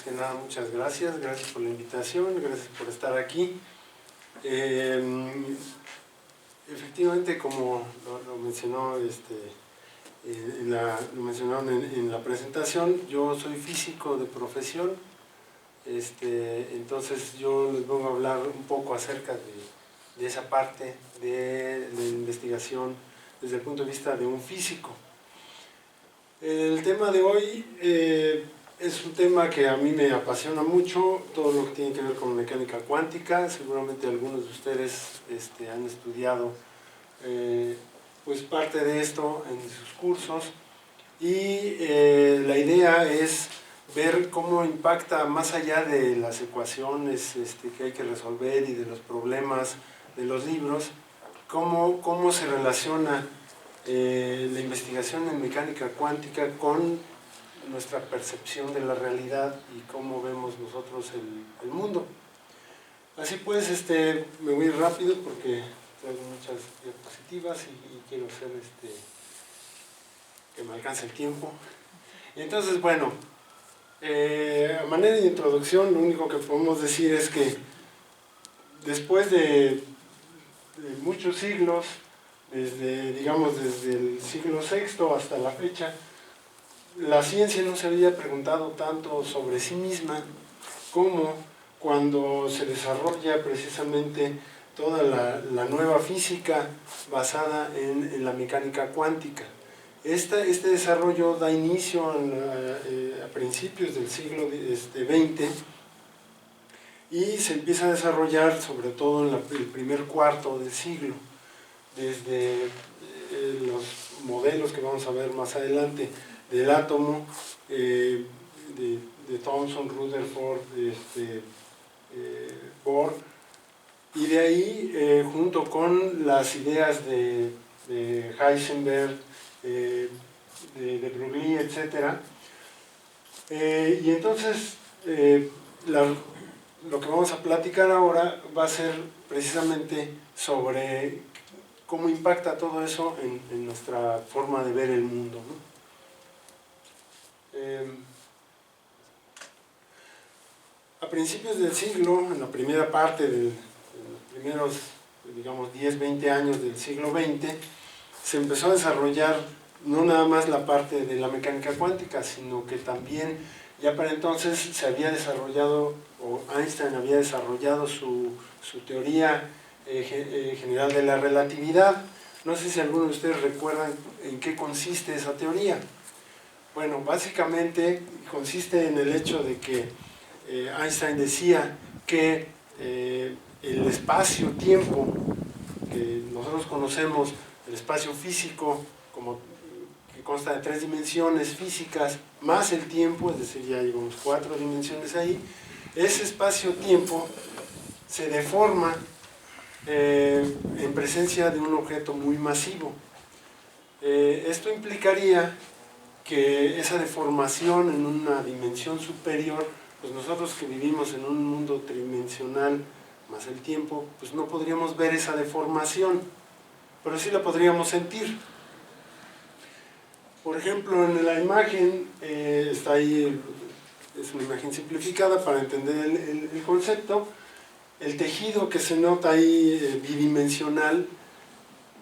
que nada, muchas gracias por la invitación, gracias por estar aquí. Efectivamente, como lo mencionó, lo mencionaron en la presentación, yo soy físico de profesión, entonces yo les vengo a hablar un poco acerca de esa parte de la investigación desde el punto de vista de un físico. El tema de hoy es un tema que a mí me apasiona mucho, todo lo que tiene que ver con mecánica cuántica. Seguramente algunos de ustedes han estudiado pues parte de esto en sus cursos, y la idea es ver cómo impacta más allá de las ecuaciones que hay que resolver y de los problemas de los libros, cómo se relaciona la investigación en mecánica cuántica con nuestra percepción de la realidad y cómo vemos nosotros el mundo. Así pues, me voy rápido porque traigo muchas diapositivas y quiero hacer que me alcance el tiempo. Y entonces, bueno, a manera de introducción, lo único que podemos decir es que después de muchos siglos, desde el siglo VI hasta la fecha, la ciencia no se había preguntado tanto sobre sí misma como cuando se desarrolla precisamente toda la nueva física basada en la mecánica cuántica. Este desarrollo da inicio a principios del siglo XX y se empieza a desarrollar sobre todo en el primer cuarto del siglo, desde los modelos que vamos a ver más adelante del átomo, de Thomson, Rutherford, Bohr, y de ahí, junto con las ideas de Heisenberg, de Broglie, etc. Y entonces, lo que vamos a platicar ahora va a ser precisamente sobre cómo impacta todo eso en nuestra forma de ver el mundo, ¿no? A principios del siglo, en la primera parte de los primeros, digamos, 10, 20 años del siglo XX, se empezó a desarrollar no nada más la parte de la mecánica cuántica, sino que también ya para entonces se había desarrollado, o Einstein había desarrollado su teoría general de la relatividad. No sé si alguno de ustedes recuerdan en qué consiste esa teoría. Bueno, básicamente consiste en el hecho de que Einstein decía que el espacio-tiempo que nosotros conocemos, el espacio físico, que consta de 3 dimensiones físicas, más el tiempo, es decir, ya llevamos 4 dimensiones ahí, ese espacio-tiempo se deforma en presencia de un objeto muy masivo. Esto implicaría que esa deformación en una dimensión superior, pues nosotros que vivimos en un mundo tridimensional más el tiempo, pues no podríamos ver esa deformación, pero sí la podríamos sentir. Por ejemplo, en la imagen, está ahí, es una imagen simplificada para entender el concepto. El tejido que se nota ahí bidimensional,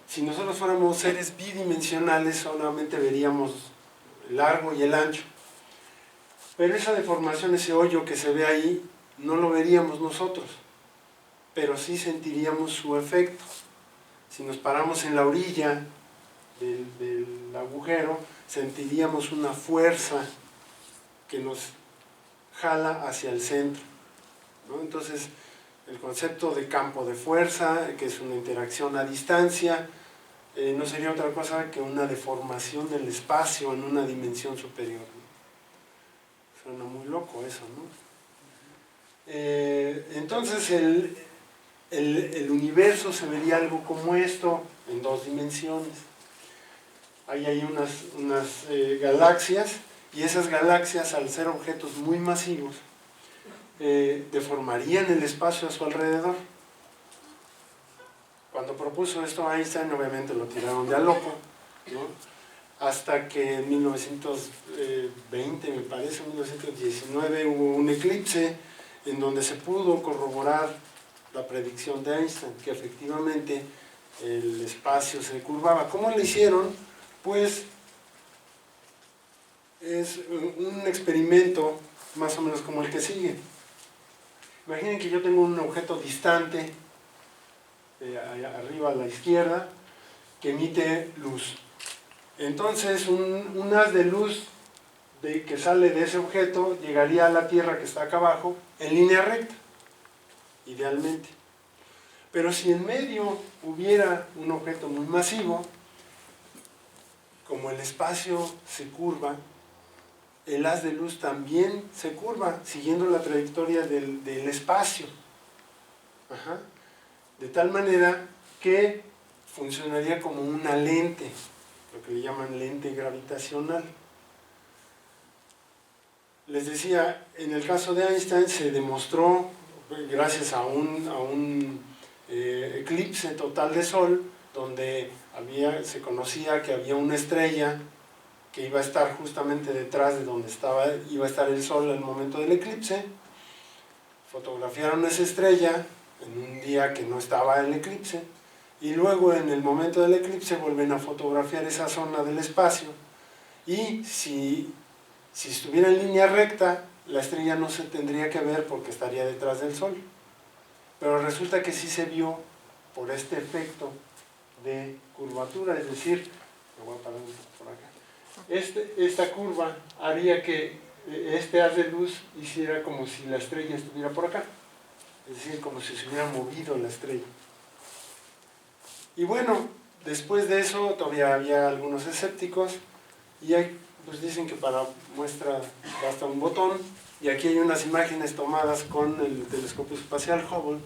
si nosotros fuéramos seres bidimensionales solamente veríamos el largo y el ancho, pero esa deformación, ese hoyo que se ve ahí, no lo veríamos nosotros, pero sí sentiríamos su efecto. Si nos paramos en la orilla del agujero, sentiríamos una fuerza que nos jala hacia el centro, ¿no? Entonces, el concepto de campo de fuerza, que es una interacción a distancia, no sería otra cosa que una deformación del espacio en una dimensión superior, ¿no? Suena muy loco eso, ¿no? Entonces el universo se vería algo como esto, en 2 dimensiones. Ahí hay unas galaxias, y esas galaxias, al ser objetos muy masivos, deformarían el espacio a su alrededor. Cuando propuso esto Einstein, obviamente lo tiraron de a loco, ¿no? hasta que en 1920, me parece, 1919, hubo un eclipse en donde se pudo corroborar la predicción de Einstein, que efectivamente el espacio se curvaba. ¿Cómo lo hicieron? Pues es un experimento más o menos como el que sigue. Imaginen que yo tengo un objeto distante, arriba a la izquierda, que emite luz. Entonces un haz de luz que sale de ese objeto llegaría a la Tierra, que está acá abajo, en línea recta, idealmente. Pero si en medio hubiera un objeto muy masivo, como el espacio se curva, el haz de luz también se curva, siguiendo la trayectoria del espacio. Ajá. De tal manera que funcionaría como una lente, lo que le llaman lente gravitacional. Les decía, en el caso de Einstein se demostró, gracias a un eclipse total de Sol, donde se conocía que había una estrella que iba a estar justamente detrás de donde iba a estar el Sol al momento del eclipse. Fotografiaron esa estrella en un día que no estaba el eclipse, y luego en el momento del eclipse vuelven a fotografiar esa zona del espacio, y si estuviera en línea recta, la estrella no se tendría que ver porque estaría detrás del Sol. Pero resulta que sí se vio por este efecto de curvatura, es decir, me voy a parar un poco por acá. Esta curva haría que este haz de luz hiciera como si la estrella estuviera por acá, es decir, como si se hubiera movido la estrella. Y bueno, después de eso todavía había algunos escépticos, y pues dicen que para muestra basta un botón, y aquí hay unas imágenes tomadas con el telescopio espacial Hubble,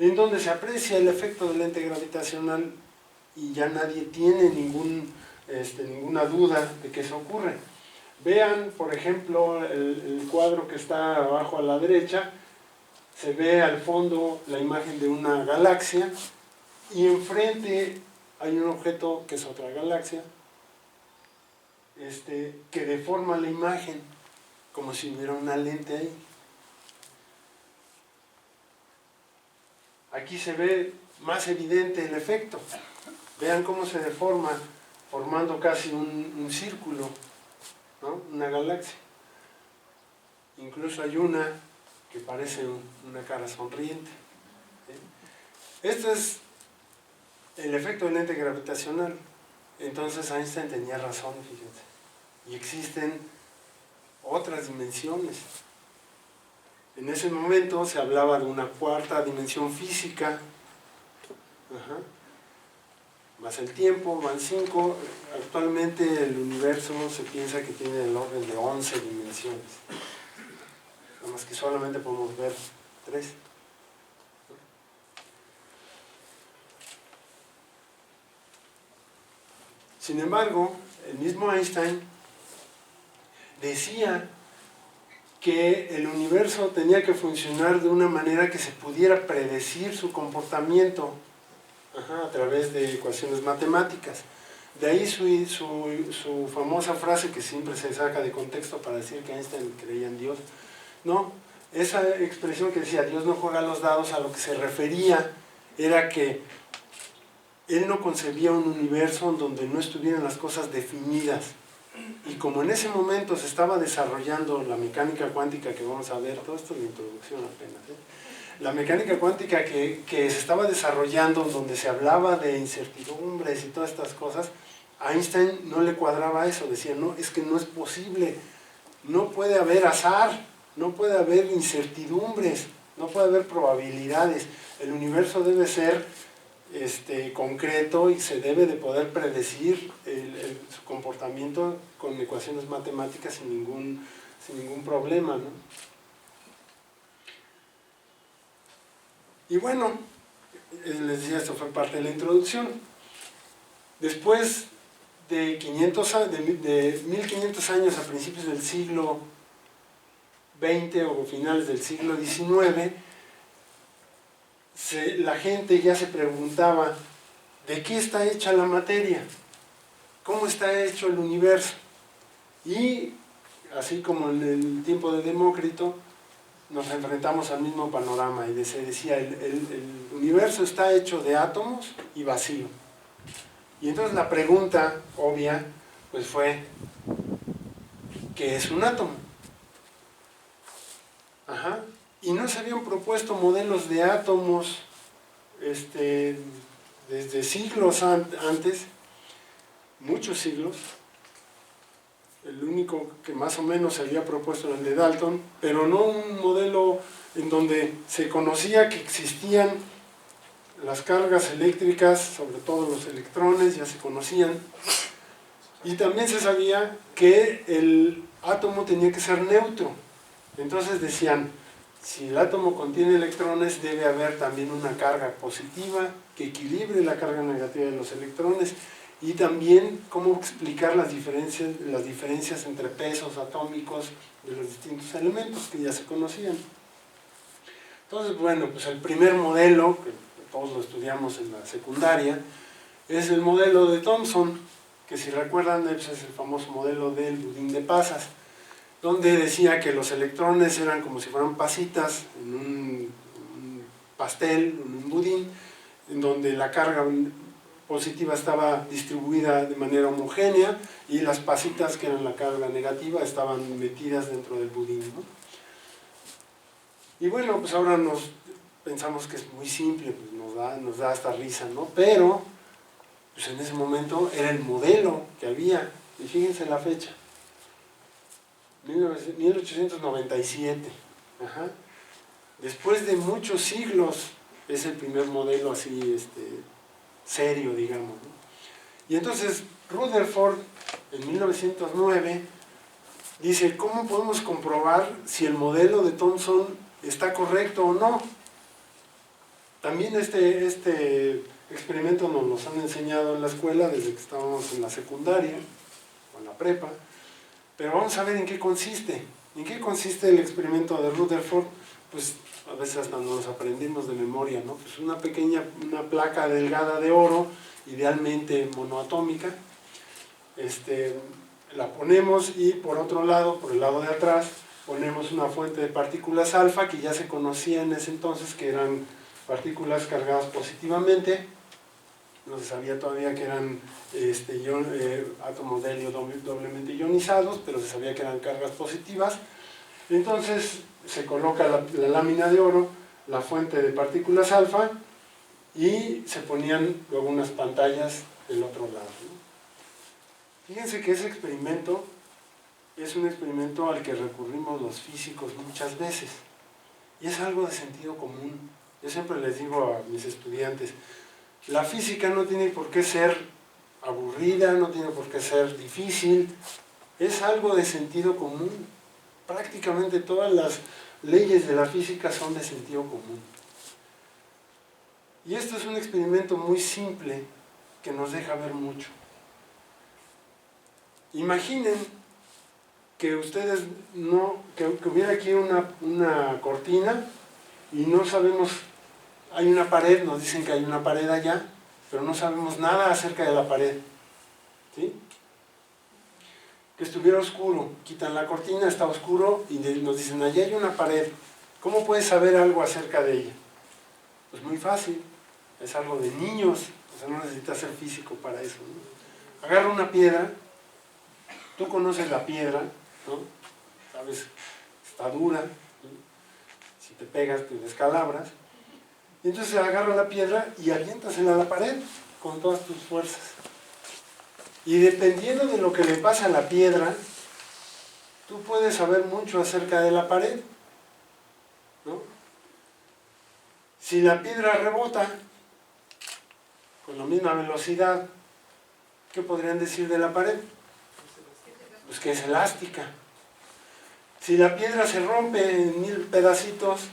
en donde se aprecia el efecto del lente gravitacional, y ya nadie tiene ninguna duda de que eso ocurre. Vean, por ejemplo, el cuadro que está abajo a la derecha. Se ve al fondo la imagen de una galaxia, y enfrente hay un objeto que es otra galaxia, que deforma la imagen como si hubiera una lente ahí. Aquí se ve más evidente el efecto. Vean cómo se deforma, formando casi un círculo, ¿no? Una galaxia. Incluso hay una que parece una cara sonriente. ¿Sí? Esto es el efecto del lente gravitacional. Entonces Einstein tenía razón, fíjense. Y existen otras dimensiones. En ese momento se hablaba de una cuarta dimensión física. Ajá. Más el tiempo, van 5. Actualmente el universo se piensa que tiene el orden de 11 dimensiones. Nada más que solamente podemos ver 3. Sin embargo, el mismo Einstein decía que el universo tenía que funcionar de una manera que se pudiera predecir su comportamiento a través de ecuaciones matemáticas. De ahí su famosa frase, que siempre se saca de contexto para decir que Einstein creía en Dios. No, esa expresión que decía Dios no juega los dados, a lo que se refería era que él no concebía un universo en donde no estuvieran las cosas definidas. Y como en ese momento se estaba desarrollando la mecánica cuántica, que vamos a ver, todo esto es la introducción apenas, la mecánica cuántica que se estaba desarrollando, donde se hablaba de incertidumbres y todas estas cosas, a Einstein no le cuadraba eso. Decía, no, es que no es posible, no puede haber azar, no puede haber incertidumbres, no puede haber probabilidades. El universo debe ser concreto, y se debe de poder predecir su comportamiento con ecuaciones matemáticas sin ningún problema, ¿no? Y bueno, les decía, esto fue parte de la introducción. Después de 1500 años, a principios del siglo XX o finales del siglo XIX, la gente ya se preguntaba, ¿de qué está hecha la materia? cómo está hecho el universo. Y así como en el tiempo de Demócrito, nos enfrentamos al mismo panorama y se decía, el universo está hecho de átomos y vacío. Y entonces la pregunta obvia pues fue, ¿qué es un átomo? Ajá. Y no se habían propuesto modelos de átomos desde siglos antes, muchos siglos. El único que más o menos se había propuesto era el de Dalton, pero no un modelo en donde se conocía que existían las cargas eléctricas, sobre todo los electrones, ya se conocían, y también se sabía que el átomo tenía que ser neutro. Entonces decían, si el átomo contiene electrones, debe haber también una carga positiva que equilibre la carga negativa de los electrones, y también cómo explicar las diferencias entre pesos atómicos de los distintos elementos que ya se conocían. Entonces, bueno, pues el primer modelo, que todos lo estudiamos en la secundaria, es el modelo de Thomson, que si recuerdan pues es el famoso modelo del budín de pasas, donde decía que los electrones eran como si fueran pasitas en un pastel, en un budín, en donde la carga positiva estaba distribuida de manera homogénea y las pasitas que eran la carga negativa estaban metidas dentro del budín, ¿no? Y bueno, pues ahora pensamos que es muy simple, pues nos da hasta risa, ¿no? Pero pues en ese momento era el modelo que había, y fíjense la fecha, 1897. Ajá. Después de muchos siglos es el primer modelo así serio, digamos, ¿no? Y entonces Rutherford en 1909 dice, ¿cómo podemos comprobar si el modelo de Thomson está correcto o no? También este experimento nos lo han enseñado en la escuela desde que estábamos en la secundaria o en la prepa, pero vamos a ver en qué consiste. ¿En qué consiste el experimento de Rutherford? Pues a veces hasta nos aprendimos de memoria, ¿no? Pues una placa delgada de oro, idealmente monoatómica, la ponemos y por otro lado, por el lado de atrás, ponemos una fuente de partículas alfa que ya se conocía en ese entonces que eran partículas cargadas positivamente. No se sabía todavía que eran átomos de helio doblemente ionizados, pero se sabía que eran cargas positivas. Entonces se coloca la lámina de oro, la fuente de partículas alfa, y se ponían luego unas pantallas del otro lado, ¿no? Fíjense que ese experimento es un experimento al que recurrimos los físicos muchas veces, y es algo de sentido común. Yo siempre les digo a mis estudiantes, la física no tiene por qué ser aburrida, no tiene por qué ser difícil, es algo de sentido común. Prácticamente todas las leyes de la física son de sentido común. Y esto es un experimento muy simple que nos deja ver mucho. Imaginen que ustedes que hubiera aquí una cortina y no sabemos, hay una pared, nos dicen que hay una pared allá, pero no sabemos nada acerca de la pared, ¿sí? Que estuviera oscuro, quitan la cortina, está oscuro y nos dicen, allá hay una pared, ¿cómo puedes saber algo acerca de ella? Pues muy fácil, es algo de niños, o sea, no necesitas ser físico para eso, ¿no? Agarra una piedra, tú conoces la piedra, ¿no? Sabes, está dura, ¿sí? Si te pegas te descalabras, y entonces agarra la piedra y aviéntasela a la pared con todas tus fuerzas. Y dependiendo de lo que le pasa a la piedra, tú puedes saber mucho acerca de la pared, ¿no? Si la piedra rebota con la misma velocidad, ¿qué podrían decir de la pared? Pues que es elástica. Si la piedra se rompe en 1000 pedacitos,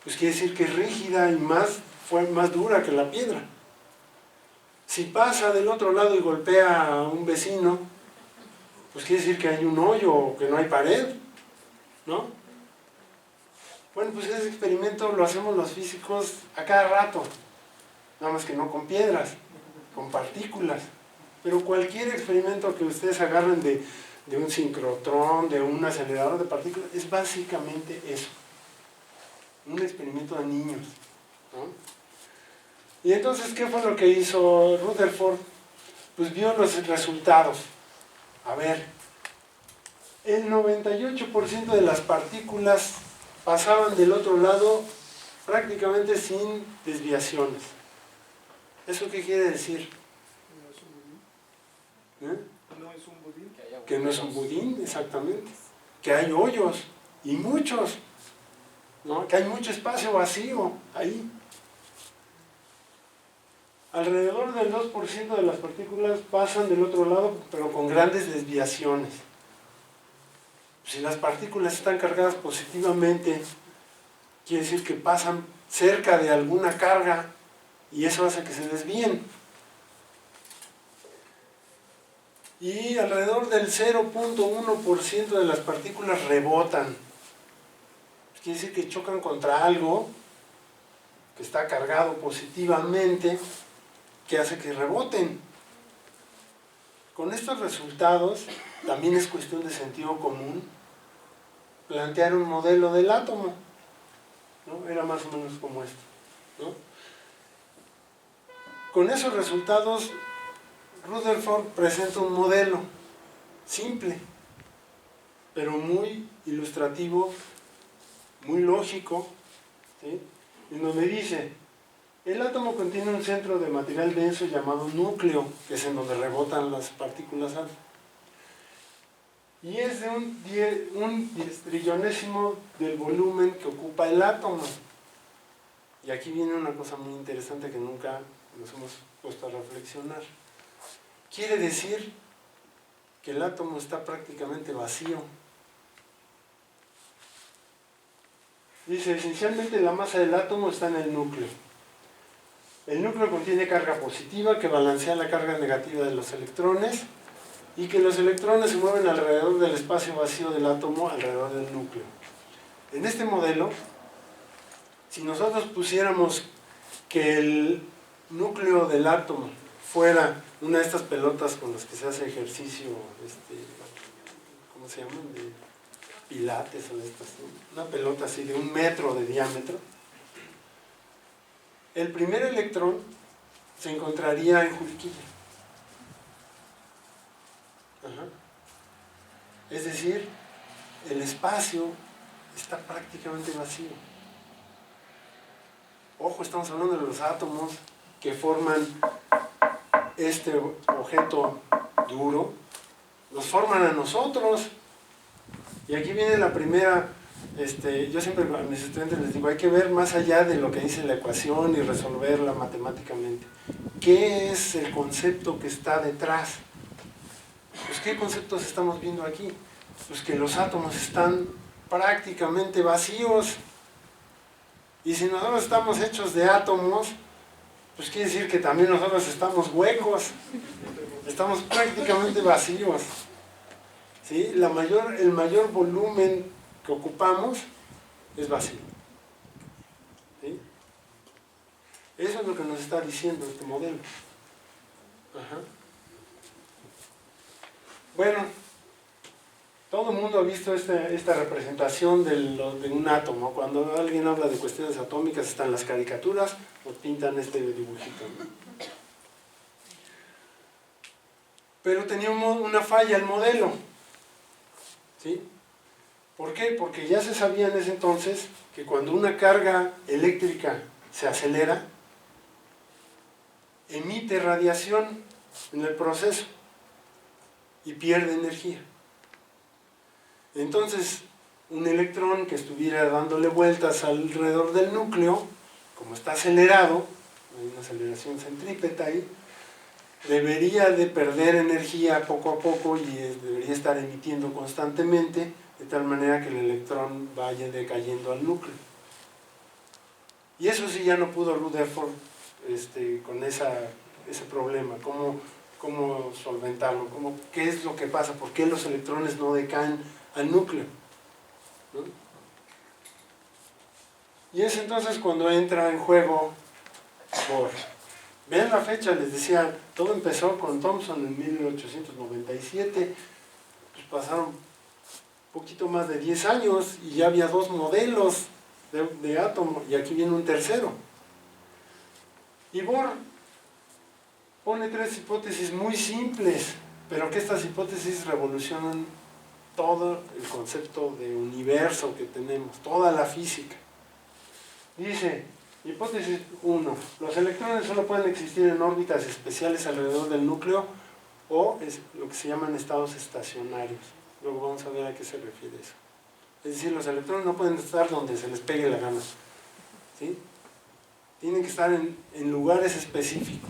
pues quiere decir que es rígida y fue más dura que la piedra. Si pasa del otro lado y golpea a un vecino, pues quiere decir que hay un hoyo o que no hay pared, ¿no? Bueno, pues ese experimento lo hacemos los físicos a cada rato, nada más que no con piedras, con partículas. pero cualquier experimento que ustedes agarren de un sincrotrón, de un acelerador de partículas, es básicamente eso. Un experimento de niños, ¿no? Y entonces, ¿qué fue lo que hizo Rutherford? Pues vio los resultados. A ver, el 98% de las partículas pasaban del otro lado prácticamente sin desviaciones. ¿Eso qué quiere decir? ¿Eh? No es un budín. Que no es un budín, exactamente. Que hay hoyos, y muchos, ¿no? Que hay mucho espacio vacío ahí. Alrededor del 2% de las partículas pasan del otro lado, pero con grandes desviaciones. Si las partículas están cargadas positivamente, quiere decir que pasan cerca de alguna carga y eso hace que se desvíen. Y alrededor del 0.1% de las partículas rebotan. Quiere decir que chocan contra algo que está cargado positivamente, que hace que reboten. Con estos resultados, también es cuestión de sentido común plantear un modelo del átomo, ¿no? Era más o menos como esto, ¿no? Con esos resultados, Rutherford presenta un modelo simple, pero muy ilustrativo, muy lógico, ¿sí? En donde dice: el átomo contiene un centro de material denso llamado núcleo, que es en donde rebotan las partículas alfa. Y es de un 10 trillonésimo del volumen que ocupa el átomo. Y aquí viene una cosa muy interesante que nunca nos hemos puesto a reflexionar. Quiere decir que el átomo está prácticamente vacío. Dice, esencialmente la masa del átomo está en el núcleo. El núcleo contiene carga positiva que balancea la carga negativa de los electrones y que los electrones se mueven alrededor del espacio vacío del átomo, alrededor del núcleo. En este modelo, si nosotros pusiéramos que el núcleo del átomo fuera una de estas pelotas con las que se hace ejercicio, ¿cómo se llaman? De pilates o de estas, ¿no? Una pelota así de 1 metro de diámetro. El primer electrón se encontraría en Juriquilla. Ajá. Es decir, el espacio está prácticamente vacío. Ojo, estamos hablando de los átomos que forman este objeto duro, nos forman a nosotros. Y aquí viene la primera, yo siempre a mis estudiantes les digo, hay que ver más allá de lo que dice la ecuación y resolverla matemáticamente. ¿Qué es el concepto que está detrás? Pues, ¿qué conceptos estamos viendo aquí? Pues que los átomos están prácticamente vacíos. Y si nosotros estamos hechos de átomos, pues quiere decir que también nosotros estamos huecos. Estamos prácticamente vacíos. ¿Sí? El mayor volumen que ocupamos es vacío. ¿Sí? Eso es lo que nos está diciendo este modelo. Ajá. Bueno, todo el mundo ha visto esta representación de un átomo. Cuando alguien habla de cuestiones atómicas, están las caricaturas o pintan este dibujito, ¿no? Pero tenía una falla el modelo. ¿Sí? ¿Por qué? Porque ya se sabía en ese entonces que cuando una carga eléctrica se acelera, emite radiación en el proceso y pierde energía. Entonces, un electrón que estuviera dándole vueltas alrededor del núcleo, como está acelerado, hay una aceleración centrípeta ahí, debería de perder energía poco a poco y debería estar emitiendo constantemente, de tal manera que el electrón vaya decayendo al núcleo. Y eso sí ya no pudo Rutherford con ese problema, cómo solventarlo, qué es lo que pasa, por qué los electrones no decaen al núcleo, ¿no? Y es entonces cuando entra en juego Bohr. Vean la fecha, les decía, todo empezó con Thomson en 1897, pues pasaron un poquito más de 10 años y ya había dos modelos de átomo, y aquí viene un tercero. Y Bohr pone tres hipótesis muy simples, pero que estas hipótesis revolucionan todo el concepto de universo que tenemos, toda la física. Dice, hipótesis 1, los electrones solo pueden existir en órbitas especiales alrededor del núcleo o es lo que se llaman estados estacionarios. Luego vamos a ver a qué se refiere eso. Es decir, los electrones no pueden estar donde se les pegue la gana, ¿sí? Tienen que estar en lugares específicos.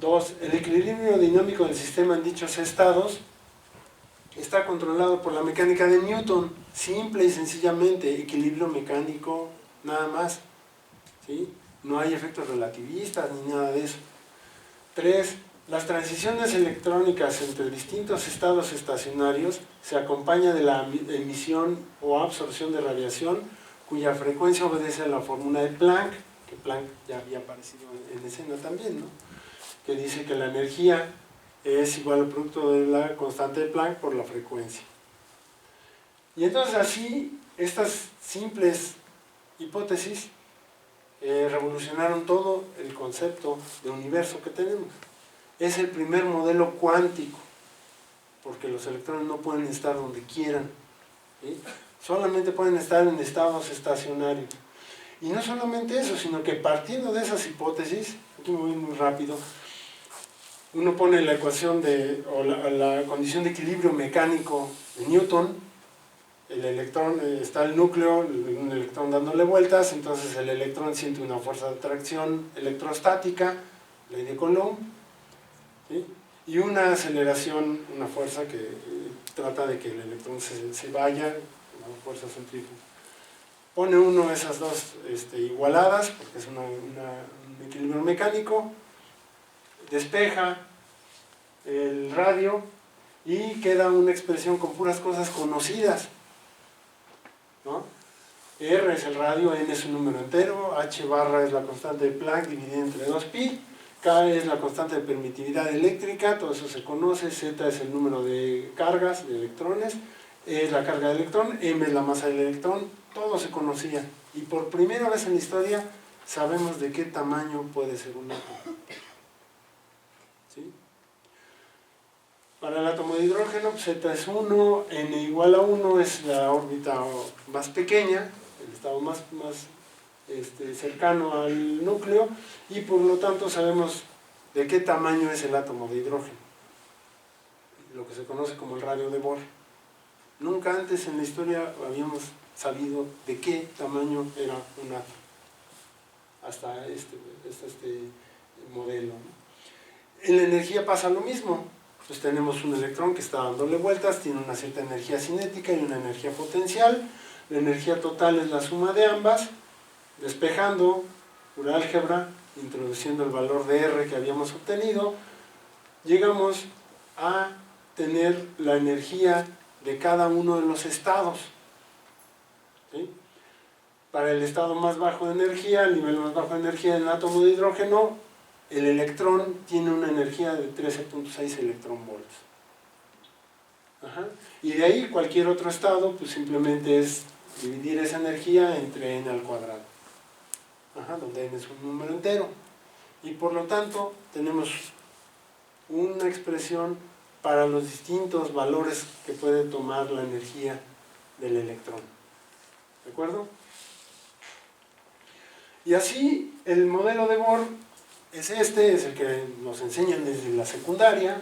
2, el equilibrio dinámico del sistema en dichos estados está controlado por la mecánica de Newton, simple y sencillamente, equilibrio mecánico, nada más, ¿sí? No hay efectos relativistas ni nada de eso. 3, las transiciones electrónicas entre distintos estados estacionarios se acompañan de la emisión o absorción de radiación cuya frecuencia obedece a la fórmula de Planck, que Planck ya había aparecido en escena también, ¿no? Que dice que la energía es igual al producto de la constante de Planck por la frecuencia. Y entonces así, estas simples hipótesis revolucionaron todo el concepto de universo que tenemos. Es el primer modelo cuántico, porque los electrones no pueden estar donde quieran, ¿sí? Solamente pueden estar en estados estacionarios. Y no solamente eso, sino que partiendo de esas hipótesis, aquí me voy muy rápido, uno pone la ecuación o la condición de equilibrio mecánico de Newton, el electrón, está el núcleo, un electrón dándole vueltas, entonces el electrón siente una fuerza de atracción electrostática, ley de Coulomb, ¿sí? Y una aceleración, una fuerza que trata de que el electrón se vaya, una fuerza centrífuga. Pone uno esas dos igualadas, porque es un equilibrio mecánico, despeja el radio y queda una expresión con puras cosas conocidas, ¿no? R es el radio, N es un número entero, H barra es la constante de Planck dividida entre 2pi, K es la constante de permitividad eléctrica, todo eso se conoce, Z es el número de cargas, de electrones, E es la carga del electrón, M es la masa del electrón, todo se conocía. Y por primera vez en la historia sabemos de qué tamaño puede ser un átomo. ¿Sí? Para el átomo de hidrógeno, Z es 1, N igual a 1 es la órbita más pequeña, el estado más cercano al núcleo, y por lo tanto sabemos de qué tamaño es el átomo de hidrógeno, lo que se conoce como el radio de Bohr. Nunca antes en la historia habíamos sabido de qué tamaño era un átomo, hasta este modelo, ¿no? En la energía pasa lo mismo. Pues tenemos un electrón que está dándole vueltas, tiene una cierta energía cinética y una energía potencial. La energía total es la suma de ambas. Despejando pura álgebra, introduciendo el valor de R que habíamos obtenido, llegamos a tener la energía de cada uno de los estados, ¿sí? Para el estado más bajo de energía, el nivel más bajo de energía del átomo de hidrógeno, el electrón tiene una energía de 13.6 electronvolts. Y de ahí cualquier otro estado, pues simplemente es dividir esa energía entre n al cuadrado, donde n es un número entero. Y por lo tanto tenemos una expresión para los distintos valores que puede tomar la energía del electrón. ¿De acuerdo? Y así el modelo de Bohr es el que nos enseñan desde la secundaria,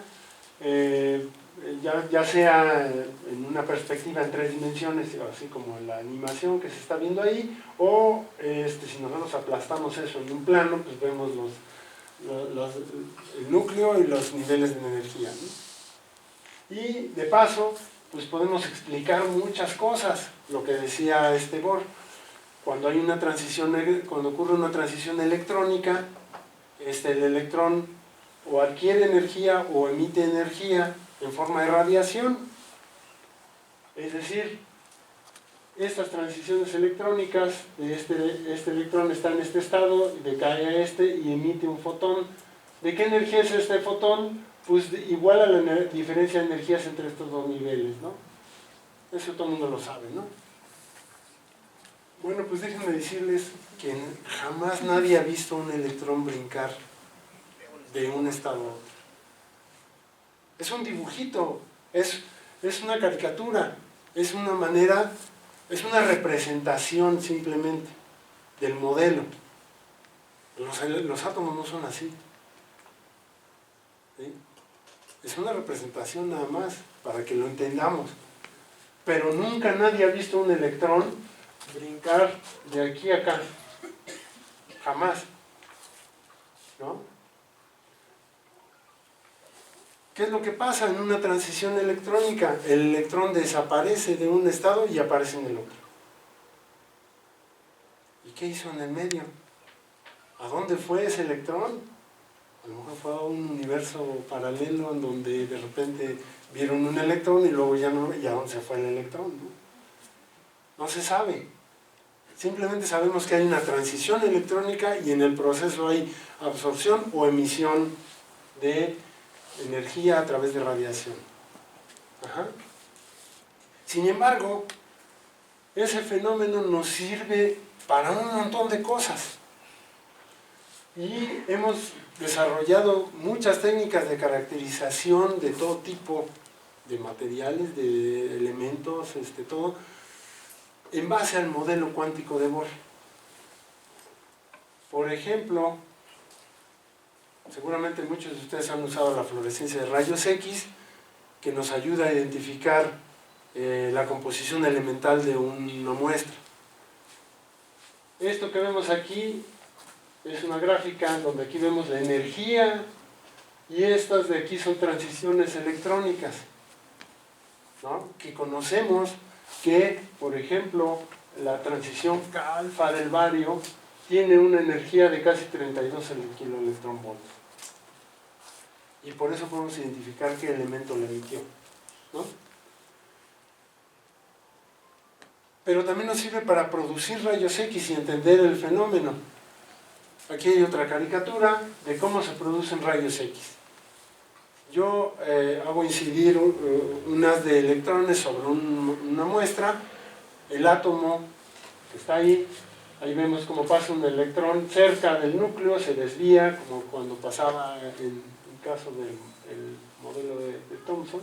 ya sea en una perspectiva en 3 dimensiones, así como en la animación que se está viendo ahí, o si nosotros aplastamos eso en un plano, pues vemos el núcleo y los niveles de energía, ¿no? Y de paso, pues podemos explicar muchas cosas, lo que decía Bohr. Cuando ocurre una transición electrónica, el electrón o adquiere energía o emite energía en forma de radiación. Es decir, estas transiciones electrónicas, este electrón está en este estado, decae a este y emite un fotón. ¿De qué energía es este fotón? Pues igual a la diferencia de energías entre estos dos niveles, ¿no? Eso todo el mundo lo sabe, ¿no? Bueno, pues déjenme decirles que jamás nadie ha visto un electrón brincar de un estado a otro. Es un dibujito, es una caricatura, es una manera, es una representación simplemente del modelo. Los átomos no son así. ¿Sí? Es una representación nada más, para que lo entendamos. Pero nunca nadie ha visto un electrón brincar de aquí a acá. Jamás. ¿No? ¿Qué es lo que pasa en una transición electrónica? El electrón desaparece de un estado y aparece en el otro. ¿Y qué hizo en el medio? ¿A dónde fue ese electrón? A lo mejor fue a un universo paralelo en donde de repente vieron un electrón y luego ya no, ¿y a dónde se fue el electrón? No se sabe. Simplemente sabemos que hay una transición electrónica y en el proceso hay absorción o emisión de energía a través de radiación. Ajá. Sin embargo, ese fenómeno nos sirve para un montón de cosas. Y hemos desarrollado muchas técnicas de caracterización de todo tipo de materiales, de elementos, todo, en base al modelo cuántico de Bohr. Por ejemplo, seguramente muchos de ustedes han usado la fluorescencia de rayos X, que nos ayuda a identificar la composición elemental de una muestra. Esto que vemos aquí es una gráfica donde aquí vemos la energía y estas de aquí son transiciones electrónicas, ¿no? Que conocemos que, por ejemplo, la transición K-alfa del bario tiene una energía de casi 32 kiloelectronvolts. Y por eso podemos identificar qué elemento le emitió, ¿no? Pero también nos sirve para producir rayos X y entender el fenómeno. Aquí hay otra caricatura de cómo se producen rayos X. Yo hago incidir un haz de electrones sobre una muestra, el átomo que está ahí vemos cómo pasa un electrón cerca del núcleo, se desvía, como cuando pasaba en el caso del modelo de Thomson.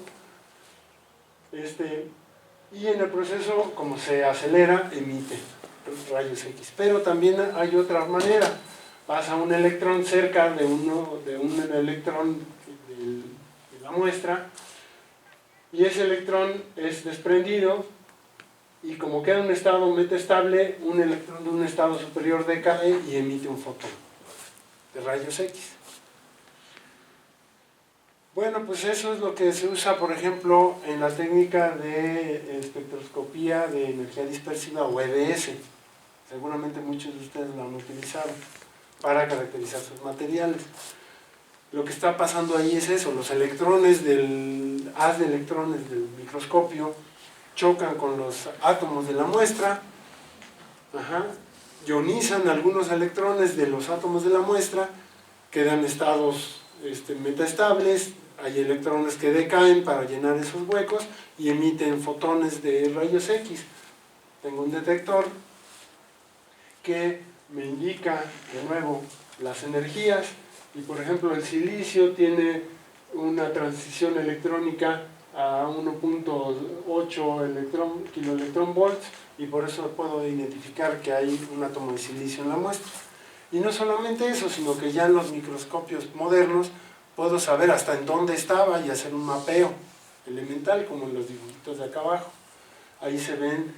Y en el proceso, como se acelera, emite rayos X. Pero también hay otra manera. Pasa un electrón cerca de un electrón de la muestra y ese electrón es desprendido y como queda en un estado metastable, un electrón de un estado superior decae y emite un fotón de rayos X. Bueno, pues eso es lo que se usa, por ejemplo, en la técnica de espectroscopía de energía dispersiva o EDS. Seguramente muchos de ustedes lo han utilizado para caracterizar sus materiales. Lo que está pasando ahí es eso, los electrones del haz de electrones del microscopio chocan con los átomos de la muestra, ionizan algunos electrones de los átomos de la muestra, quedan estados metaestables, hay electrones que decaen para llenar esos huecos y emiten fotones de rayos X. Tengo un detector que me indica de nuevo las energías y por ejemplo el silicio tiene una transición electrónica a 1.8 kiloelectronvolts y por eso puedo identificar que hay un átomo de silicio en la muestra. Y no solamente eso, sino que ya en los microscopios modernos puedo saber hasta en dónde estaba y hacer un mapeo elemental, como en los dibujitos de acá abajo. Ahí se ven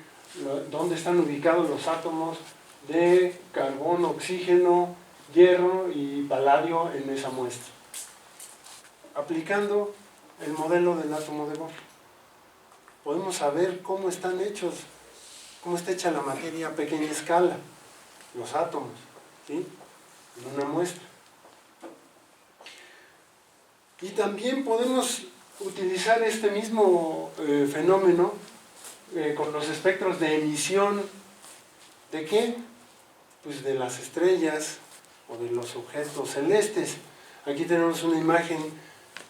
dónde están ubicados los átomos de carbono, oxígeno, hierro y paladio en esa muestra, aplicando el modelo del átomo de Bohr. Podemos saber cómo están hechos, cómo está hecha la materia a pequeña escala, los átomos, ¿sí? En una muestra. Y también podemos utilizar este mismo fenómeno con los espectros de emisión, ¿de qué? Pues de las estrellas o de los objetos celestes. Aquí tenemos una imagen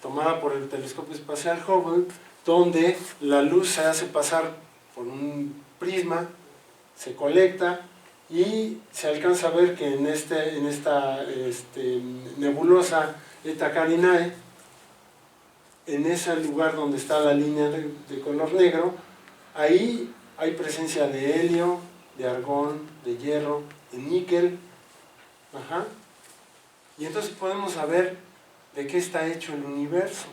tomada por el telescopio espacial Hubble, donde la luz se hace pasar por un prisma, se colecta y se alcanza a ver que en esta nebulosa Eta Carinae, en ese lugar donde está la línea de color negro, ahí hay presencia de helio, de argón, de hierro, de níquel. Ajá. Y entonces podemos saber de qué está hecho el universo.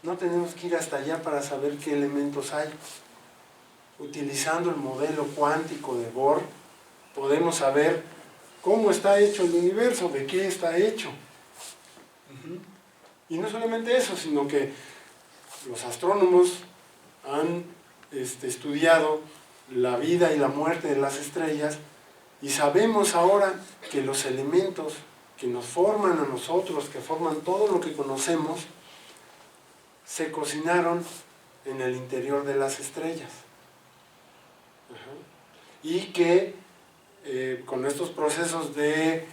No tenemos que ir hasta allá para saber qué elementos hay. Utilizando el modelo cuántico de Bohr, podemos saber cómo está hecho el universo, de qué está hecho. Y no solamente eso, sino que los astrónomos han estudiado la vida y la muerte de las estrellas y sabemos ahora que los elementos que nos forman a nosotros, que forman todo lo que conocemos, se cocinaron en el interior de las estrellas. Y que con estos procesos de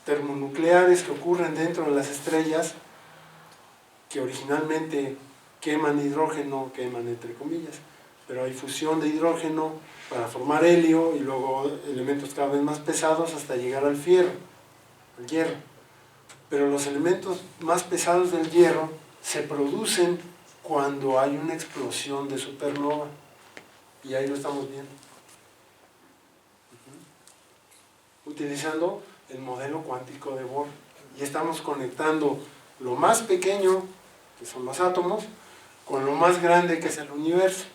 termonucleares que ocurren dentro de las estrellas, que originalmente queman hidrógeno, queman entre comillas, pero hay fusión de hidrógeno para formar helio y luego elementos cada vez más pesados hasta llegar al fierro, al hierro. Pero los elementos más pesados del hierro se producen cuando hay una explosión de supernova, y ahí lo estamos viendo. Utilizando el modelo cuántico de Bohr, y estamos conectando lo más pequeño, que son los átomos, con lo más grande, que es el universo.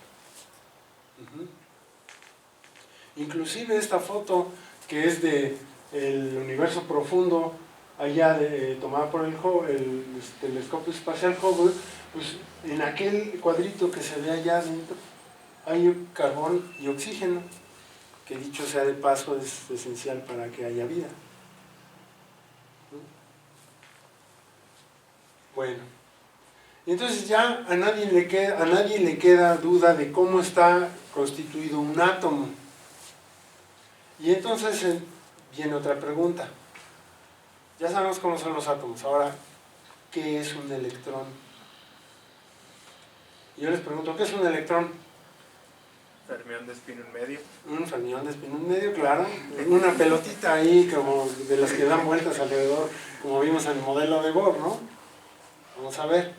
Inclusive esta foto, que es de el universo profundo, allá tomada por el telescopio espacial Hubble, pues en aquel cuadrito que se ve allá adentro hay carbón y oxígeno, que dicho sea de paso es esencial para que haya vida. Bueno, entonces ya a nadie le queda duda de cómo está constituido un átomo. Y entonces viene otra pregunta. Ya sabemos cómo son los átomos. Ahora, ¿qué es un electrón? Y yo les pregunto, ¿qué es un electrón? Fermión de espino en medio. Un fermión de espino en medio, claro. Una pelotita ahí, como de las que dan vueltas alrededor, como vimos en el modelo de Bohr, ¿no? Vamos a ver.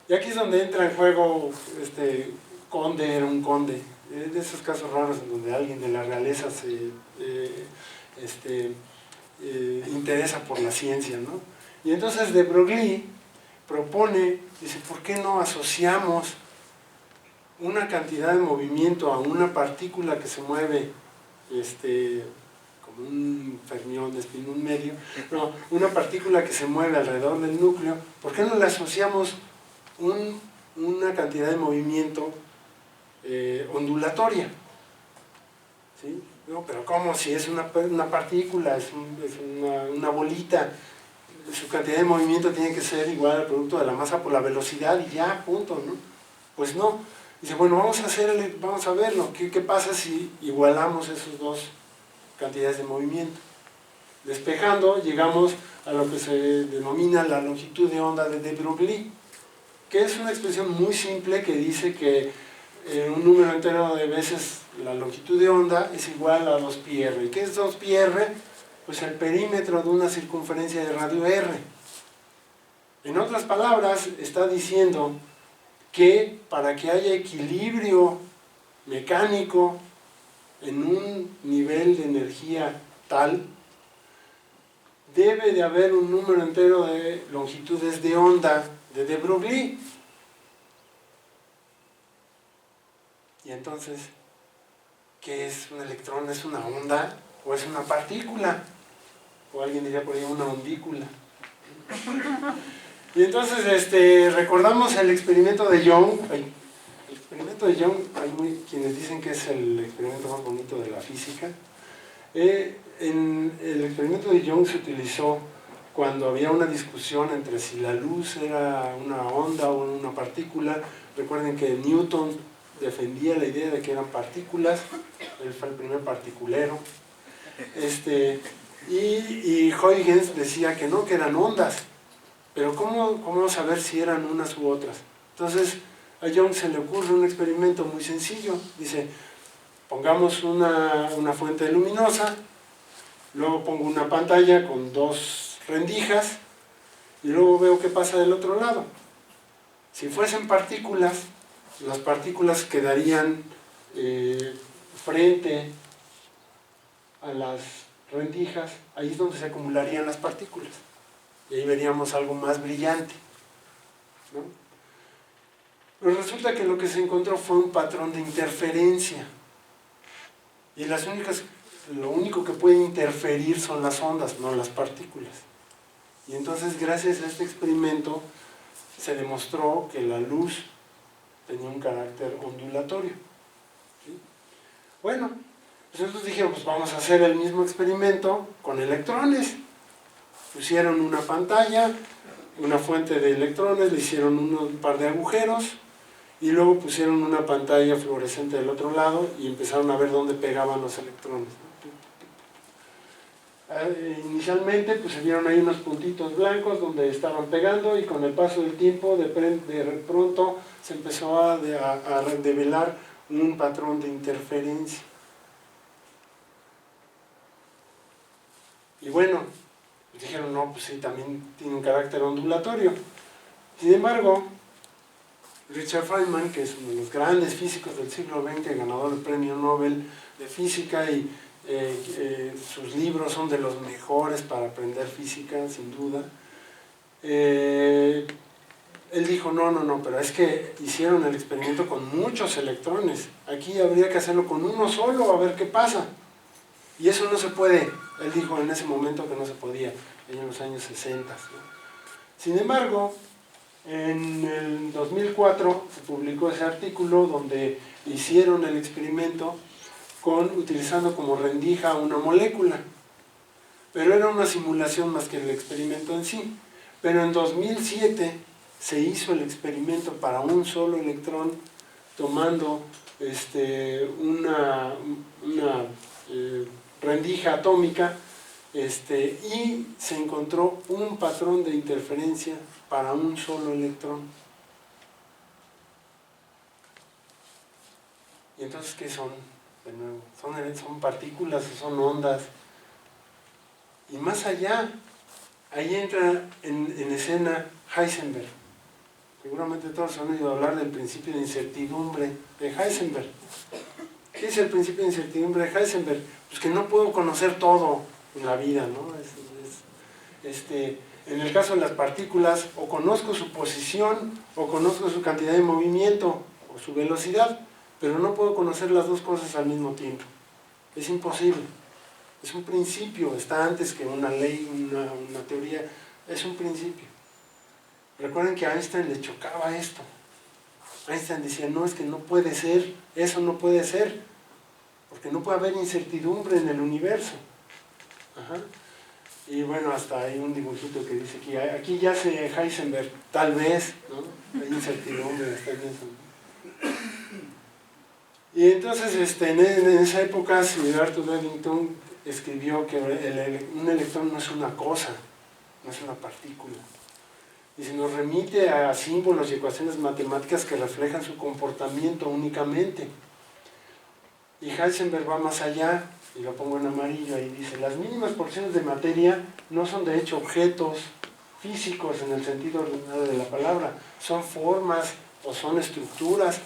Y aquí es donde entra en juego conde, era un conde. De esos casos raros en donde alguien de la realeza se interesa por la ciencia, ¿no? Y entonces de Broglie propone, dice, ¿por qué no asociamos una cantidad de movimiento a una partícula que se mueve como un fermión de espino en medio? No, una partícula que se mueve alrededor del núcleo, ¿por qué no le asociamos una cantidad de movimiento ondulatoria? ¿Sí? No, pero ¿cómo? Si es una partícula, es una bolita, su cantidad de movimiento tiene que ser igual al producto de la masa por la velocidad y ya, punto, ¿no? Pues no. Dice, bueno, vamos a verlo. ¿Qué pasa si igualamos esas dos cantidades de movimiento? Despejando, llegamos a lo que se denomina la longitud de onda de Broglie, que es una expresión muy simple que dice que un número entero de veces la longitud de onda es igual a 2πr. ¿Y qué es 2πr? Pues el perímetro de una circunferencia de radio r. En otras palabras, está diciendo que para que haya equilibrio mecánico en un nivel de energía tal, debe de haber un número entero de longitudes de onda de de Broglie. Y entonces, ¿qué es un electrón? ¿Es una onda o es una partícula? O alguien diría por ahí una ondícula. Y entonces recordamos el experimento de Young. El experimento de Young, hay quienes dicen que es el experimento más bonito de la física. En el experimento de Young se utilizó cuando había una discusión entre si la luz era una onda o una partícula. Recuerden que Newton defendía la idea de que eran partículas, él fue el primer particulero. Y Huygens decía que no, que eran ondas, pero ¿cómo saber si eran unas u otras? Entonces a Young se le ocurre un experimento muy sencillo. Dice, pongamos una fuente luminosa, luego pongo una pantalla con dos rendijas y luego veo qué pasa del otro lado. Si fuesen partículas, las partículas quedarían frente a las rendijas, ahí es donde se acumularían las partículas y ahí veríamos algo más brillante, ¿no? Pero resulta que lo que se encontró fue un patrón de interferencia y lo único que puede interferir son las ondas, no las partículas. Y entonces, gracias a este experimento se demostró que la luz tenía un carácter ondulatorio, ¿sí? Bueno, pues entonces dijeron, pues vamos a hacer el mismo experimento con electrones. Pusieron una pantalla, una fuente de electrones, le hicieron un par de agujeros y luego pusieron una pantalla fluorescente del otro lado y empezaron a ver dónde pegaban los electrones. Inicialmente pues se vieron ahí unos puntitos blancos donde estaban pegando y con el paso del tiempo de pronto se empezó a develar un patrón de interferencia. Y bueno, pues dijeron, no, pues sí, también tiene un carácter ondulatorio. Sin embargo, Richard Feynman, que es uno de los grandes físicos del siglo XX, ganador del Premio Nobel de Física, y sus libros son de los mejores para aprender física, sin duda. Él dijo, no, pero es que hicieron el experimento con muchos electrones. Aquí habría que hacerlo con uno solo, a ver qué pasa. Y eso no se puede. Él dijo en ese momento que no se podía, en los años 60. ¿no? Sin embargo, en el 2004 se publicó ese artículo donde hicieron el experimento utilizando como rendija una molécula, pero era una simulación más que el experimento en sí. Pero en 2007 se hizo el experimento para un solo electrón, tomando una rendija atómica, y se encontró un patrón de interferencia para un solo electrón. ¿Y entonces qué son? De nuevo, ¿son partículas o son ondas? Y más allá, ahí entra en escena Heisenberg. Seguramente todos han oído hablar del principio de incertidumbre de Heisenberg. ¿Qué es el principio de incertidumbre de Heisenberg? Pues que no puedo conocer todo en la vida, ¿no? En el caso de las partículas, o conozco su posición, o conozco su cantidad de movimiento, o su velocidad, pero no puedo conocer las dos cosas al mismo tiempo. Es imposible. Es un principio, está antes que una ley, una teoría, es un principio. Recuerden que a Einstein le chocaba esto. Einstein decía, no, es que no puede ser, eso no puede ser, porque no puede haber incertidumbre en el universo. Ajá. Y bueno, hasta hay un dibujito que dice que aquí yace Heisenberg, tal vez, ¿no? Hay incertidumbre, está en eso. Y entonces, en esa época, Sir Arthur Eddington escribió que un electrón no es una cosa, no es una partícula. Y se nos remite a símbolos y ecuaciones matemáticas que reflejan su comportamiento únicamente. Y Heisenberg va más allá, y lo pongo en amarillo, y dice, las mínimas porciones de materia no son de hecho objetos físicos en el sentido ordinario de la palabra, son formas o son estructuras,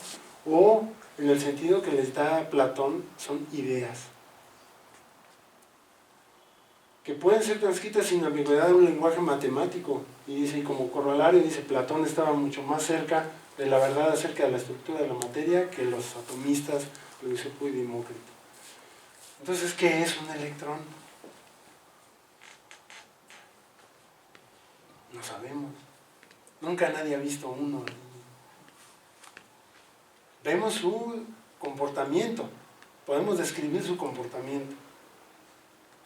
o en el sentido que les da Platón, son ideas. Que pueden ser transcritas sin ambigüedad en un lenguaje matemático. Y dice, y como corolario, dice, Platón estaba mucho más cerca de la verdad acerca de la estructura de la materia que los atomistas Leucipo y Demócrito. Entonces, ¿qué es un electrón? No sabemos. Nunca nadie ha visto uno. Vemos su comportamiento. Podemos describir su comportamiento.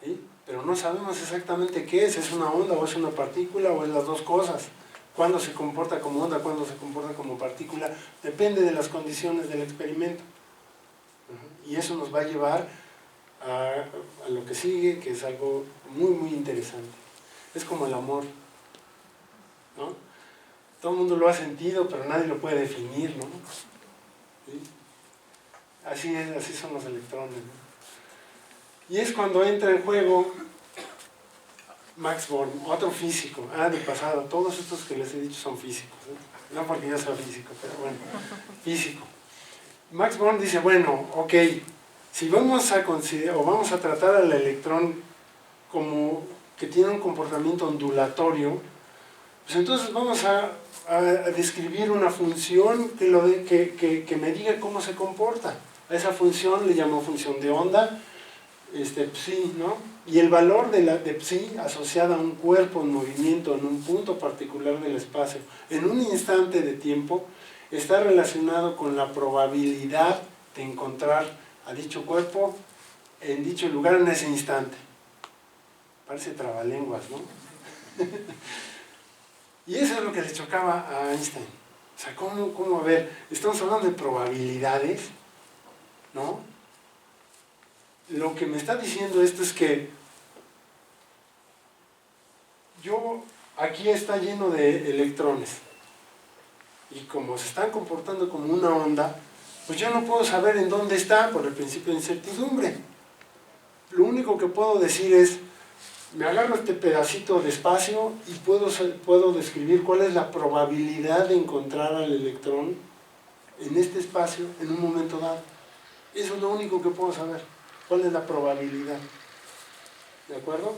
¿Sí? pero no sabemos exactamente qué es una onda o es una partícula o es las dos cosas. Cuándo se comporta como onda, cuándo se comporta como partícula, depende de las condiciones del experimento. Y eso nos va a llevar a lo que sigue, que es algo muy, muy interesante. Es como el amor, ¿no? Todo el mundo lo ha sentido, pero nadie lo puede definir, ¿no? ¿Sí? Así es, así son los electrones, ¿no? Y es cuando entra en juego Max Born, otro físico. De pasado, todos estos que les he dicho son físicos, ¿eh? No porque yo sea físico, pero bueno, físico. Max Born dice, bueno, ok, si vamos a considerar, o vamos a tratar al electrón como que tiene un comportamiento ondulatorio, pues entonces vamos a describir una función que me diga cómo se comporta. A esa función le llamo función de onda, psi, ¿no? Y el valor de psi asociada a un cuerpo en movimiento en un punto particular del espacio, en un instante de tiempo, está relacionado con la probabilidad de encontrar a dicho cuerpo en dicho lugar en ese instante. Parece trabalenguas, ¿no? Y eso es lo que le chocaba a Einstein. O sea, ¿cómo? A ver, estamos hablando de probabilidades, ¿no? Lo que me está diciendo esto es que aquí está lleno de electrones. Y como se están comportando como una onda, pues yo no puedo saber en dónde está por el principio de incertidumbre. Lo único que puedo decir es, me agarro este pedacito de espacio y puedo describir cuál es la probabilidad de encontrar al electrón en este espacio en un momento dado. Eso es lo único que puedo saber. ¿Cuál es la probabilidad? ¿De acuerdo?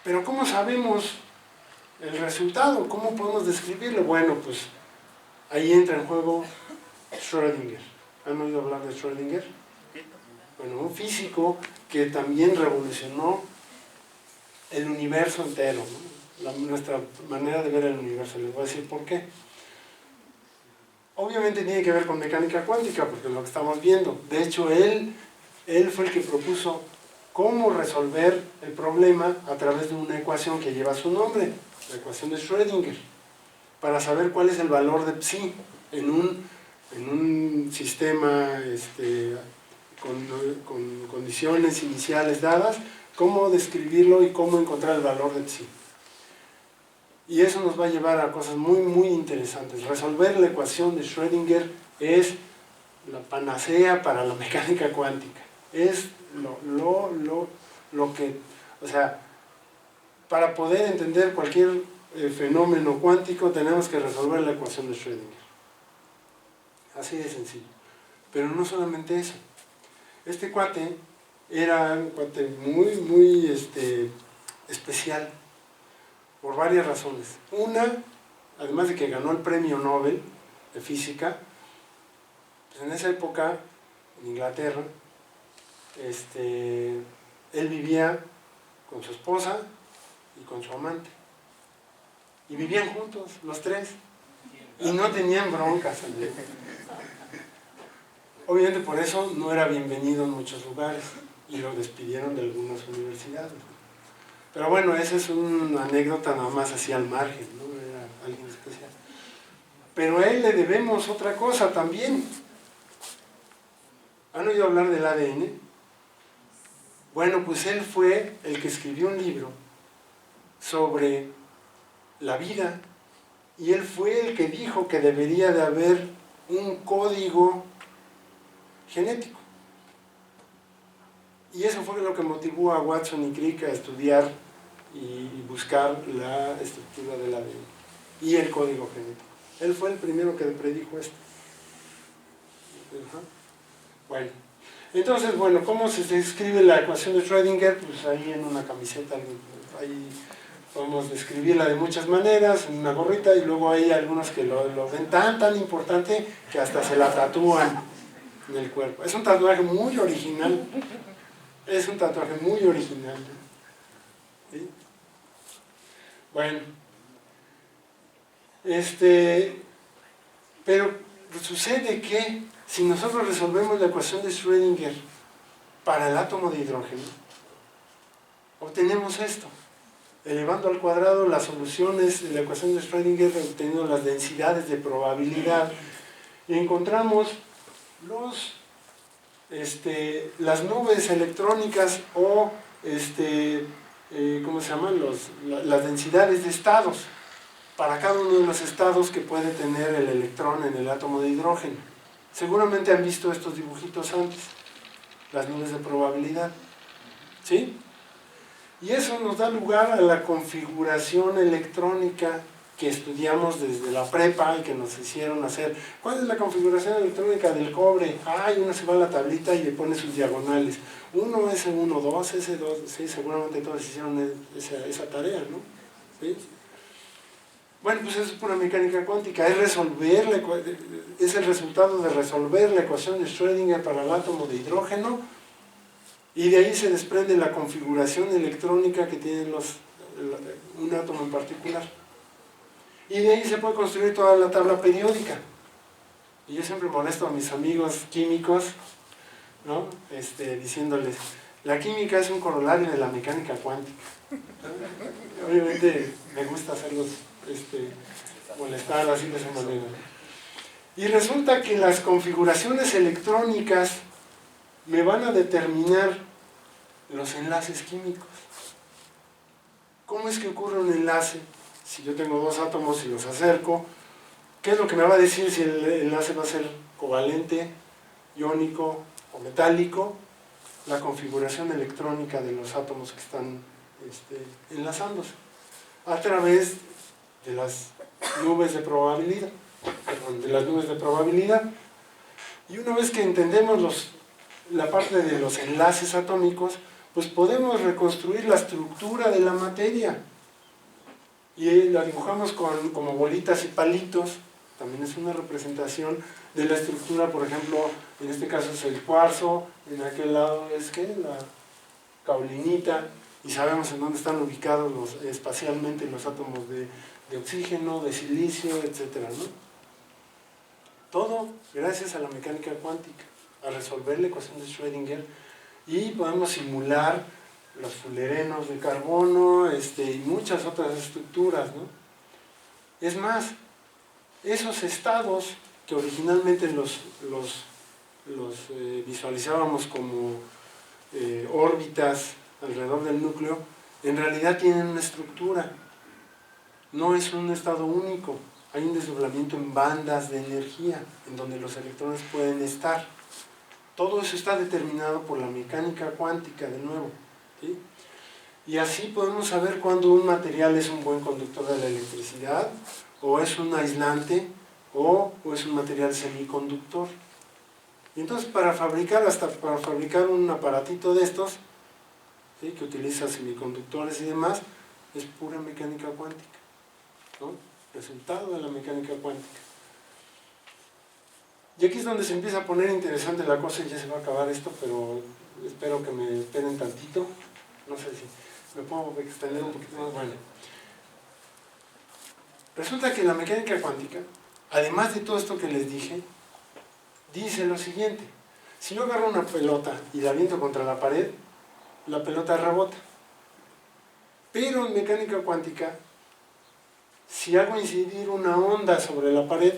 Pero ¿cómo sabemos el resultado? ¿Cómo podemos describirlo? Bueno, pues ahí entra en juego Schrödinger. ¿Han oído hablar de Schrödinger? Bueno, un físico que también revolucionó el universo entero, ¿no? Nuestra manera de ver el universo. Les voy a decir por qué. Obviamente tiene que ver con mecánica cuántica, porque es lo que estamos viendo. De hecho, él fue el que propuso cómo resolver el problema a través de una ecuación que lleva su nombre, la ecuación de Schrödinger, para saber cuál es el valor de psi en un sistema con condiciones iniciales dadas, cómo describirlo y cómo encontrar el valor de psi. Y eso nos va a llevar a cosas muy, muy interesantes. Resolver la ecuación de Schrödinger es la panacea para la mecánica cuántica. Es lo que, o sea, para poder entender cualquier fenómeno cuántico tenemos que resolver la ecuación de Schrödinger. Así de sencillo. Pero no solamente eso. Este cuate era un cuate muy, muy especial por varias razones. Una, además de que ganó el premio Nobel de física, pues en esa época, en Inglaterra, él vivía con su esposa y con su amante. Y vivían juntos, los tres. Y no tenían broncas. Obviamente por eso no era bienvenido en muchos lugares y lo despidieron de algunas universidades. Pero bueno, esa es una anécdota nada más así al margen, ¿no? Era alguien especial. Pero a él le debemos otra cosa también. ¿Han oído hablar del ADN? Bueno, pues él fue el que escribió un libro sobre la vida y él fue el que dijo que debería de haber un código genético. Y eso fue lo que motivó a Watson y Crick a estudiar y buscar la estructura del ADN y el código genético. Él fue el primero que predijo esto. Bueno, entonces, bueno, ¿cómo se escribe la ecuación de Schrödinger? Pues ahí en una camiseta, ahí podemos describirla de muchas maneras, en una gorrita, y luego hay algunos que lo ven tan importante que hasta se la tatúan en el cuerpo. Es un tatuaje muy original. Es un tatuaje muy original. ¿Sí? Bueno, pero sucede que si nosotros resolvemos la ecuación de Schrödinger para el átomo de hidrógeno, obtenemos esto. Elevando al cuadrado las soluciones de la ecuación de Schrödinger, obteniendo las densidades de probabilidad, y encontramos las nubes electrónicas o ¿cómo se llaman? Las densidades de estados para cada uno de los estados que puede tener el electrón en el átomo de hidrógeno. Seguramente han visto estos dibujitos antes, las nubes de probabilidad, ¿sí? Y eso nos da lugar a la configuración electrónica que estudiamos desde la prepa y que nos hicieron hacer. ¿Cuál es la configuración electrónica del cobre? Uno se va a la tablita y le pone sus diagonales. 1, S1, 2, S2, sí, seguramente todos hicieron esa tarea, ¿no? ¿Sí? Bueno, pues eso es pura mecánica cuántica, es el resultado de resolver la ecuación de Schrödinger para el átomo de hidrógeno, y de ahí se desprende la configuración electrónica que tiene un átomo en particular. Y de ahí se puede construir toda la tabla periódica. Y yo siempre molesto a mis amigos químicos, ¿no? Diciéndoles, la química es un corolario de la mecánica cuántica. Obviamente me gusta hacerlos molestar así de esa manera. Y resulta que las configuraciones electrónicas me van a determinar los enlaces químicos. ¿Cómo es que ocurre un enlace? Si yo tengo dos átomos y los acerco, ¿qué es lo que me va a decir si el enlace va a ser covalente, iónico o metálico? La configuración electrónica de los átomos que están enlazándose a través de las nubes de probabilidad. Y una vez que entendemos la parte de los enlaces atómicos, pues podemos reconstruir la estructura de la materia. Y la dibujamos como bolitas y palitos. También es una representación de la estructura, por ejemplo, en este caso es el cuarzo, en aquel lado es la caulinita, y sabemos en dónde están ubicados espacialmente los átomos de oxígeno, de silicio, etcétera, ¿no? Todo gracias a la mecánica cuántica, a resolver la ecuación de Schrödinger, y podemos simular los fullerenos de carbono y muchas otras estructuras, ¿no? Es más, esos estados que originalmente los visualizábamos como órbitas alrededor del núcleo, en realidad tienen una estructura. No es un estado único, hay un desdoblamiento en bandas de energía en donde los electrones pueden estar. Todo eso está determinado por la mecánica cuántica, de nuevo, ¿sí? Y así podemos saber cuándo un material es un buen conductor de la electricidad, o es un aislante, o es un material semiconductor. Y entonces para fabricar un aparatito de estos, ¿sí?, que utiliza semiconductores y demás, es pura mecánica cuántica, ¿no? Resultado de la mecánica cuántica. Y aquí es donde se empieza a poner interesante la cosa, y ya se va a acabar esto, pero espero que me esperen tantito. No sé si me puedo extender un poquito más. Bueno, resulta que la mecánica cuántica, además de todo esto que les dije, dice lo siguiente: si yo agarro una pelota y la aviento contra la pared, la pelota rebota. Pero en mecánica cuántica, si hago incidir una onda sobre la pared,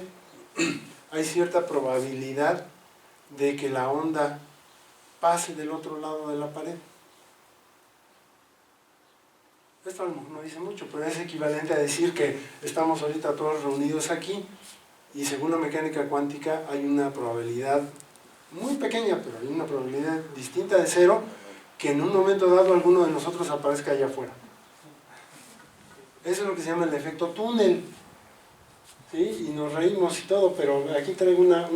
hay cierta probabilidad de que la onda pase del otro lado de la pared. Esto a lo mejor no dice mucho, pero es equivalente a decir que estamos ahorita todos reunidos aquí, y según la mecánica cuántica hay una probabilidad muy pequeña, pero hay una probabilidad distinta de cero, que en un momento dado alguno de nosotros aparezca allá afuera. Eso es lo que se llama el efecto túnel, ¿sí? Y nos reímos y todo, pero aquí traigo una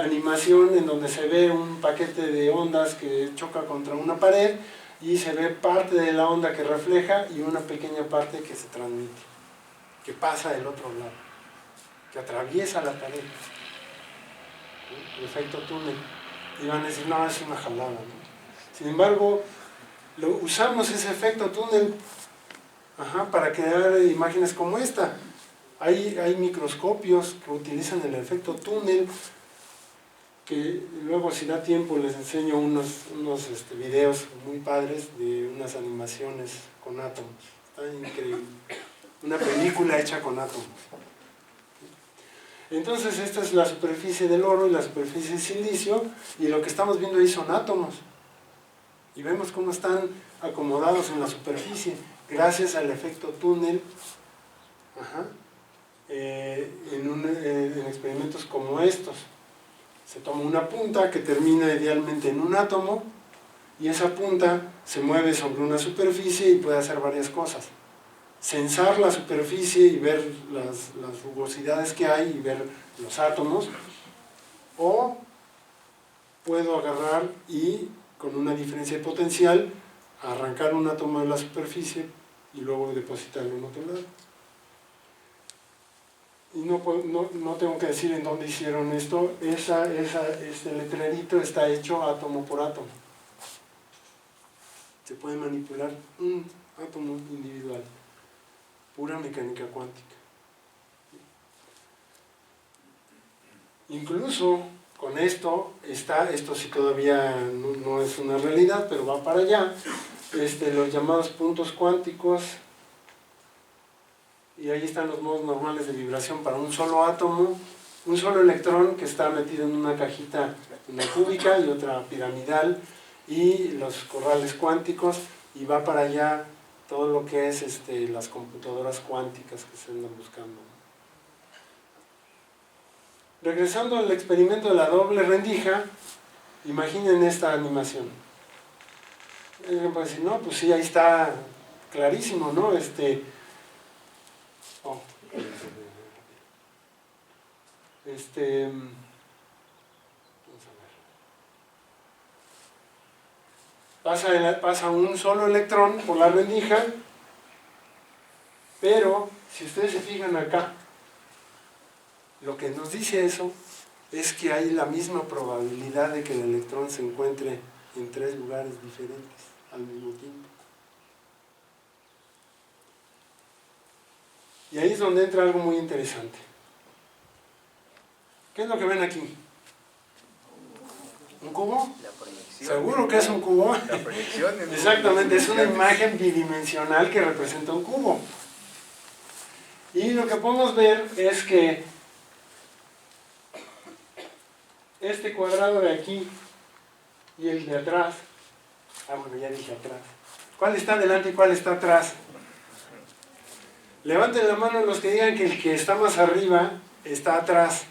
animación en donde se ve un paquete de ondas que choca contra una pared, y se ve parte de la onda que refleja y una pequeña parte que se transmite, que pasa del otro lado, que atraviesa la pared. El efecto túnel. Y van a decir, no, es una jalada, ¿no? Sin embargo, usamos ese efecto túnel para crear imágenes como esta. Hay microscopios que utilizan el efecto túnel que luego si da tiempo les enseño unos videos muy padres de unas animaciones con átomos. Está increíble. Una película hecha con átomos. Entonces esta es la superficie del oro y la superficie del silicio, y lo que estamos viendo ahí son átomos. Y vemos cómo están acomodados en la superficie, gracias al efecto túnel, en experimentos como estos. Se toma una punta que termina idealmente en un átomo, y esa punta se mueve sobre una superficie y puede hacer varias cosas. Censar la superficie y ver las rugosidades que hay y ver los átomos, o puedo agarrar y con una diferencia de potencial arrancar un átomo de la superficie y luego depositarlo en otro lado. Y no tengo que decir en dónde hicieron esto. Este letrerito está hecho átomo por átomo. Se puede manipular un átomo individual. Pura mecánica cuántica. Incluso con esto sí todavía no es una realidad, pero va para allá, los llamados puntos cuánticos, y ahí están los modos normales de vibración para un solo átomo, un solo electrón que está metido en una cajita, una cúbica y otra piramidal, y los corrales cuánticos, y va para allá todo lo que es las computadoras cuánticas que se andan buscando. Regresando al experimento de la doble rendija, imaginen esta animación. Alguien puede decir, no, pues sí, ahí está clarísimo, ¿no? Vamos a ver. Pasa un solo electrón por la rendija, pero si ustedes se fijan acá, lo que nos dice eso es que hay la misma probabilidad de que el electrón se encuentre en 3 lugares diferentes al mismo tiempo. Y ahí es donde entra algo muy interesante. ¿Qué es lo que ven aquí? ¿Un cubo? La proyección. ¿Seguro que es un cubo? La proyección. Exactamente, es una imagen bidimensional que representa un cubo. Y lo que podemos ver es que este cuadrado de aquí y el de atrás, bueno, ya dije atrás. ¿Cuál está delante y cuál está atrás? Levanten la mano los que digan que el que está más arriba está atrás.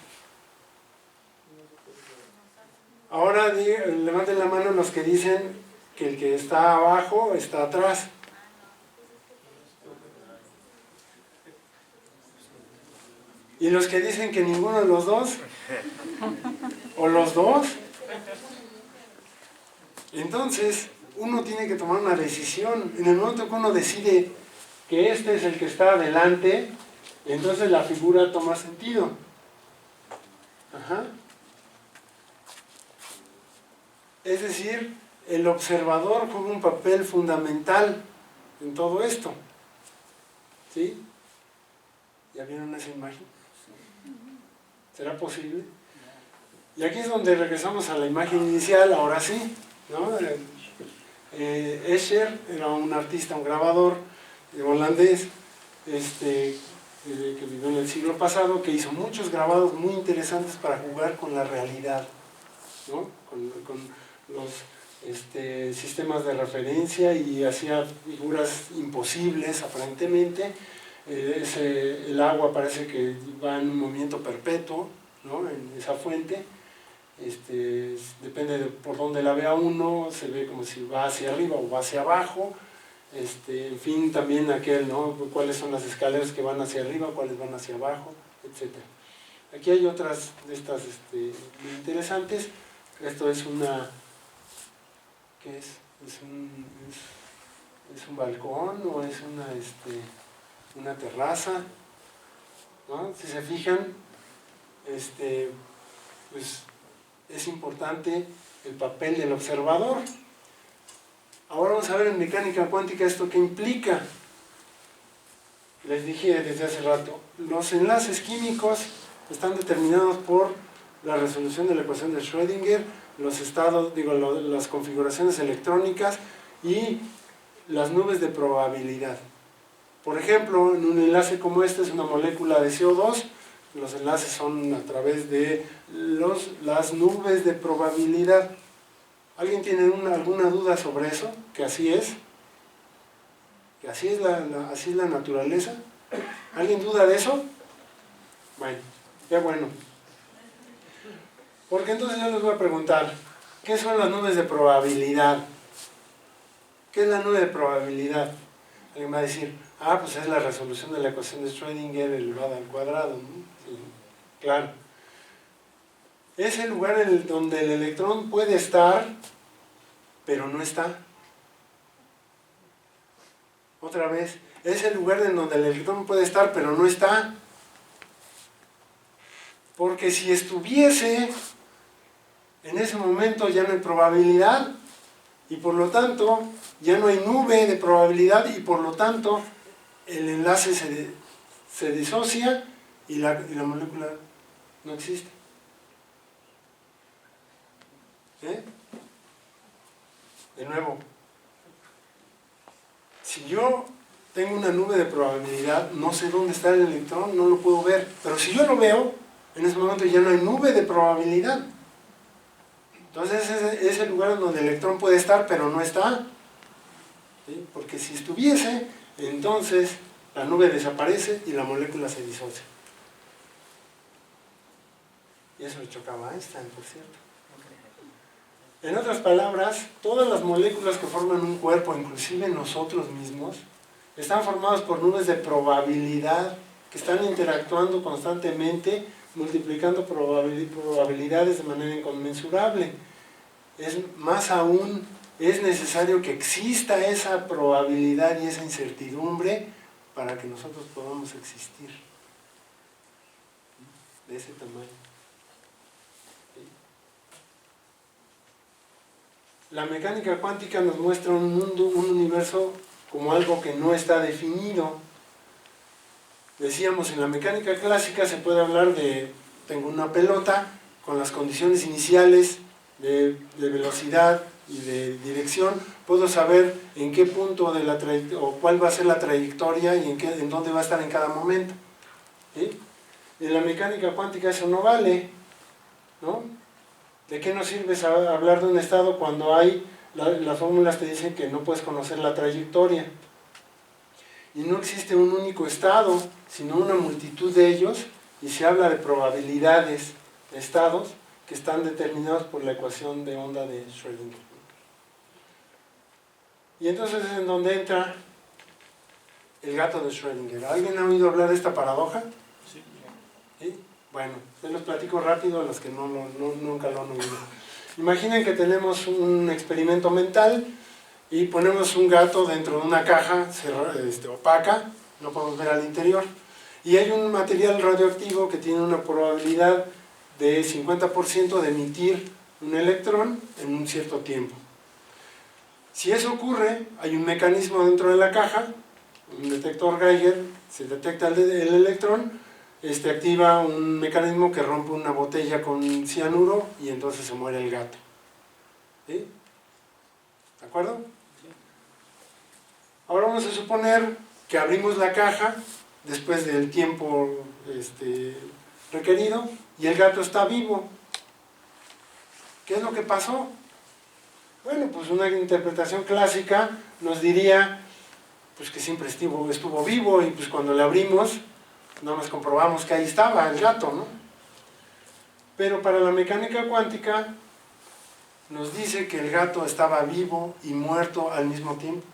Ahora levanten la mano los que dicen que el que está abajo está atrás. Y los que dicen que ninguno de los dos, o los dos. Entonces, uno tiene que tomar una decisión. En el momento que uno decide que este es el que está adelante, entonces la figura toma sentido. Es decir, el observador juega un papel fundamental en todo esto. ¿Sí? ¿Ya vieron esa imagen? ¿Será posible? Y aquí es donde regresamos a la imagen inicial, ahora sí, ¿no? Escher era un artista, un grabador holandés, que vivió en el siglo pasado, que hizo muchos grabados muy interesantes para jugar con la realidad, ¿no? Con los sistemas de referencia, y hacía figuras imposibles aparentemente. El agua parece que va en un movimiento perpetuo, ¿no? En esa fuente. Depende de por dónde la vea uno, se ve como si va hacia arriba o va hacia abajo. En fin, también ¿no? Cuáles son las escaleras que van hacia arriba, cuáles van hacia abajo, etc. Aquí hay otras de estas muy interesantes. Esto es una... ¿qué es? ¿Es un balcón o es una terraza? ¿No? Si se fijan, pues es importante el papel del observador. Ahora vamos a ver en mecánica cuántica esto qué implica. Les dije desde hace rato, los enlaces químicos están determinados por la resolución de la ecuación de Schrödinger, los estados, las configuraciones electrónicas y las nubes de probabilidad. Por ejemplo, en un enlace como este es una molécula de CO2, los enlaces son a través de las nubes de probabilidad. ¿Alguien tiene alguna duda sobre eso? ¿Que así es? ¿Que así es así es la naturaleza? ¿Alguien duda de eso? Bueno, ya bueno. Porque entonces yo les voy a preguntar, ¿qué son las nubes de probabilidad? ¿Qué es la nube de probabilidad? Alguien va a decir, pues es la resolución de la ecuación de Schrödinger elevada al cuadrado, ¿no? Sí, claro. Es el lugar donde el electrón puede estar, pero no está. Otra vez, es el lugar en donde el electrón puede estar, pero no está. Porque si estuviese, en ese momento ya no hay probabilidad, y por lo tanto ya no hay nube de probabilidad, y por lo tanto el enlace se disocia y la molécula no existe. De nuevo, si yo tengo una nube de probabilidad, no sé dónde está el electrón, no lo puedo ver, pero si yo lo veo, en ese momento ya no hay nube de probabilidad. Entonces es el lugar donde el electrón puede estar, pero no está. ¿Sí? Porque si estuviese, entonces la nube desaparece y la molécula se disocia. Y eso le chocaba a Einstein, por cierto. En otras palabras, todas las moléculas que forman un cuerpo, inclusive nosotros mismos, están formadas por nubes de probabilidad que están interactuando constantemente, multiplicando probabilidades de manera inconmensurable. Más aún, es necesario que exista esa probabilidad y esa incertidumbre para que nosotros podamos existir. De ese tamaño. La mecánica cuántica nos muestra un mundo, un universo como algo que no está definido. Decíamos, en la mecánica clásica se puede hablar de, tengo una pelota con las condiciones iniciales de velocidad y de dirección, puedo saber en qué punto de la o cuál va a ser la trayectoria y en dónde va a estar en cada momento. ¿Sí? En la mecánica cuántica eso no vale, ¿no? ¿De qué nos sirve hablar de un estado cuando las fórmulas te dicen que no puedes conocer la trayectoria? Y no existe un único estado, sino una multitud de ellos, y se habla de probabilidades de estados que están determinados por la ecuación de onda de Schrödinger. Y entonces es en donde entra el gato de Schrödinger. ¿Alguien ha oído hablar de esta paradoja? Sí. ¿Sí? Bueno, se los platico rápido a los que nunca lo han oído. Imaginen que tenemos un experimento mental y ponemos un gato dentro de una caja opaca, no podemos ver al interior, y hay un material radioactivo que tiene una probabilidad de 50% de emitir un electrón en un cierto tiempo. Si eso ocurre, hay un mecanismo dentro de la caja, un detector Geiger, se detecta el electrón, activa un mecanismo que rompe una botella con cianuro y entonces se muere el gato. ¿Sí? ¿De acuerdo? Ahora vamos a suponer que abrimos la caja después del tiempo requerido y el gato está vivo. ¿Qué es lo que pasó? Bueno, pues una interpretación clásica nos diría pues que siempre estuvo vivo y pues cuando le abrimos nada más comprobamos que ahí estaba el gato, ¿no? Pero para la mecánica cuántica nos dice que el gato estaba vivo y muerto al mismo tiempo.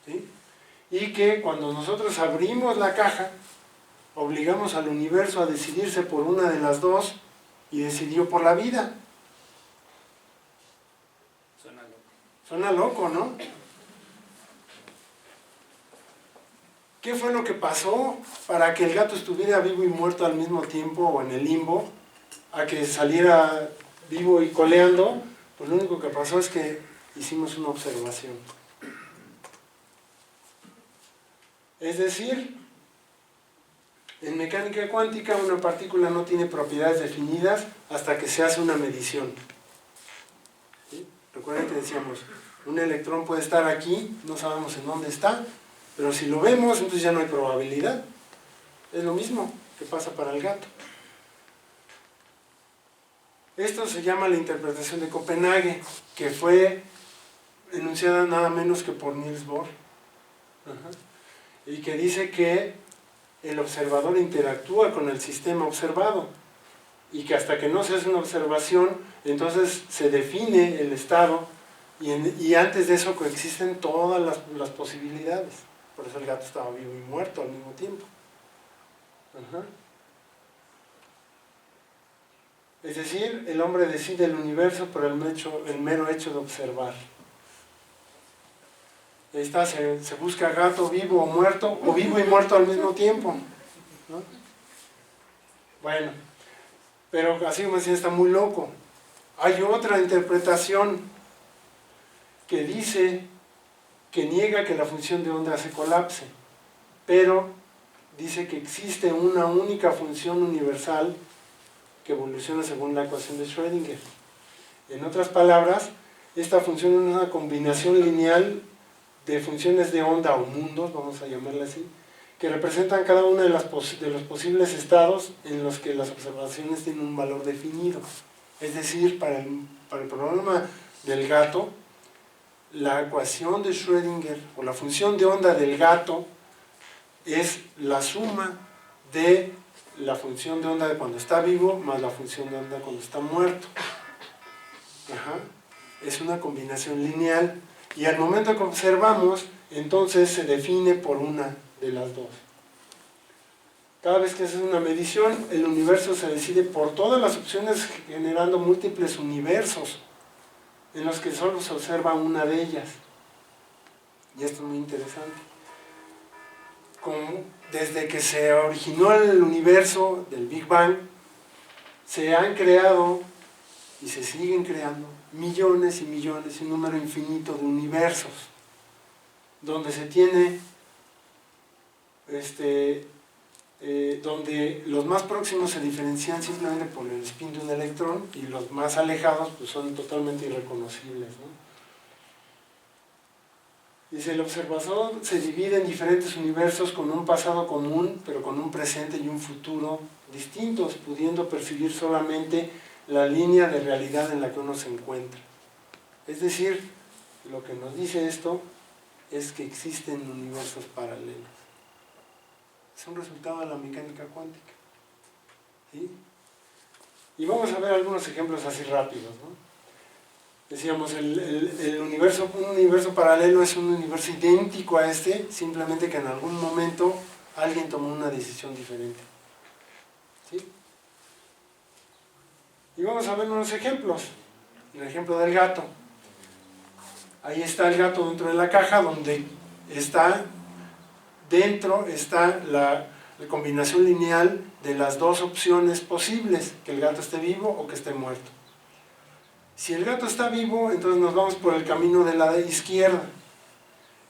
¿Sí? Y que cuando nosotros abrimos la caja, obligamos al universo a decidirse por una de las dos y decidió por la vida. Suena loco. Suena loco, ¿no? ¿Qué fue lo que pasó para que el gato estuviera vivo y muerto al mismo tiempo o en el limbo? A que saliera vivo y coleando, pues lo único que pasó es que hicimos una observación. Es decir, En mecánica cuántica una partícula no tiene propiedades definidas hasta que se hace una medición. ¿Sí? Recuerden que decíamos, un electrón puede estar aquí, no sabemos en dónde está, pero si lo vemos, entonces ya no hay probabilidad. Es lo mismo que pasa para el gato. Esto se llama la interpretación de Copenhague, que fue enunciada nada menos que por Niels Bohr. Y que dice que el observador interactúa con el sistema observado y que hasta que no se hace una observación, entonces se define el estado y antes de eso coexisten todas las posibilidades. Por eso el gato estaba vivo y muerto al mismo tiempo. Es decir, el hombre decide el universo por el mero hecho de observar. Ahí está, se busca gato vivo o muerto, o vivo y muerto al mismo tiempo, ¿no? Bueno, pero así como decía, está muy loco. Hay otra interpretación que dice, que niega que la función de onda se colapse, pero dice que existe una única función universal que evoluciona según la ecuación de Schrödinger. En otras palabras, esta función es una combinación lineal de funciones de onda o mundos, vamos a llamarla así, que representan cada uno de los posibles estados en los que las observaciones tienen un valor definido. Es decir, para el problema del gato, la ecuación de Schrödinger, o la función de onda del gato, es la suma de la función de onda de cuando está vivo más la función de onda cuando está muerto. Es una combinación lineal. Y al momento que observamos, entonces se define por una de las dos. Cada vez que haces una medición, el universo se decide por todas las opciones, generando múltiples universos en los que solo se observa una de ellas. Y esto es muy interesante. Desde que se originó el universo del Big Bang, se han creado y se siguen creando millones y millones, un número infinito de universos, donde se tiene, donde los más próximos se diferencian simplemente por el spin de un electrón y los más alejados pues son totalmente irreconocibles, ¿no? Dice, el observador se divide en diferentes universos con un pasado común, pero con un presente y un futuro distintos, pudiendo percibir solamente la línea de realidad en la que uno se encuentra. Es decir, lo que nos dice esto es que existen universos paralelos. Es un resultado de la mecánica cuántica. ¿Sí? Y vamos a ver algunos ejemplos así rápidos, ¿no? Decíamos, un universo paralelo es un universo idéntico a este, simplemente que en algún momento alguien tomó una decisión diferente. ¿Sí? Y vamos a ver unos ejemplos. El ejemplo del gato. Ahí está el gato dentro de la caja, donde dentro está la combinación lineal de las dos opciones posibles, que el gato esté vivo o que esté muerto. Si el gato está vivo, entonces nos vamos por el camino de la izquierda.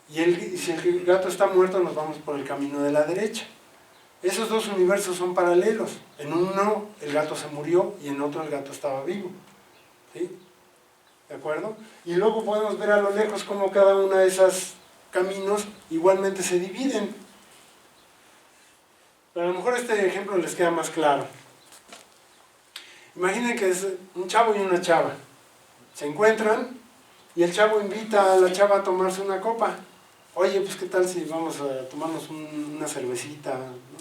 Y si el gato está muerto, nos vamos por el camino de la derecha. Esos dos universos son paralelos. En uno el gato se murió y en otro el gato estaba vivo. ¿Sí? ¿De acuerdo? Y luego podemos ver a lo lejos cómo cada uno de esos caminos igualmente se dividen. Pero a lo mejor este ejemplo les queda más claro. Imaginen que es un chavo y una chava. Se encuentran y el chavo invita a la chava a tomarse una copa. Oye, pues qué tal si vamos a tomarnos una cervecita, ¿no?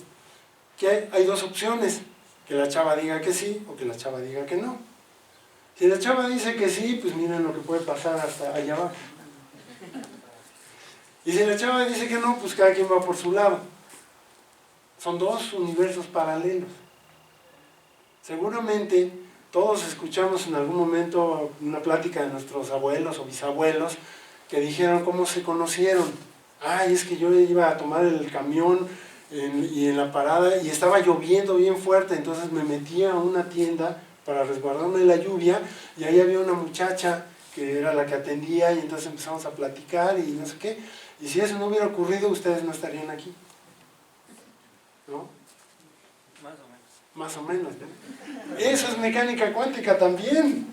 Que hay dos opciones, que la chava diga que sí o que la chava diga que no. Si la chava dice que sí, pues miren lo que puede pasar hasta allá abajo. Y si la chava dice que no, pues cada quien va por su lado. Son dos universos paralelos. Seguramente todos escuchamos en algún momento una plática de nuestros abuelos o bisabuelos que dijeron cómo se conocieron. Ay, es que yo iba a tomar el camión y en la parada y estaba lloviendo bien fuerte, entonces me metí a una tienda para resguardarme de la lluvia y ahí había una muchacha que era la que atendía y entonces empezamos a platicar y no sé qué. Y si eso no hubiera ocurrido, ustedes no estarían aquí, ¿no? Más o menos, ¿no? Eso es mecánica cuántica también.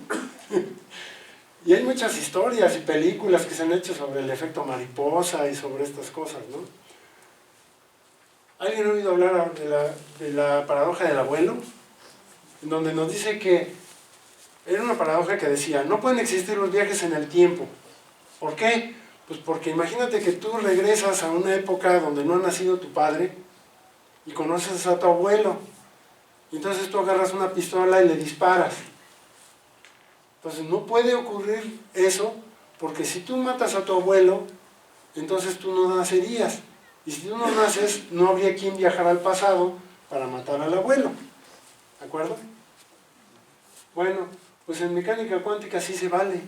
Y hay muchas historias y películas que se han hecho sobre el efecto mariposa y sobre estas cosas, ¿no? ¿Alguien ha oído hablar de la paradoja del abuelo? En donde nos dice que era una paradoja que decía, no pueden existir los viajes en el tiempo. ¿Por qué? Pues porque imagínate que tú regresas a una época donde no ha nacido tu padre y conoces a tu abuelo. Y entonces tú agarras una pistola y le disparas. Entonces no puede ocurrir eso, porque si tú matas a tu abuelo, entonces tú no nacerías. Y si tú no naces, no habría quien viajar al pasado para matar al abuelo. ¿De acuerdo? Bueno, pues en mecánica cuántica sí se vale.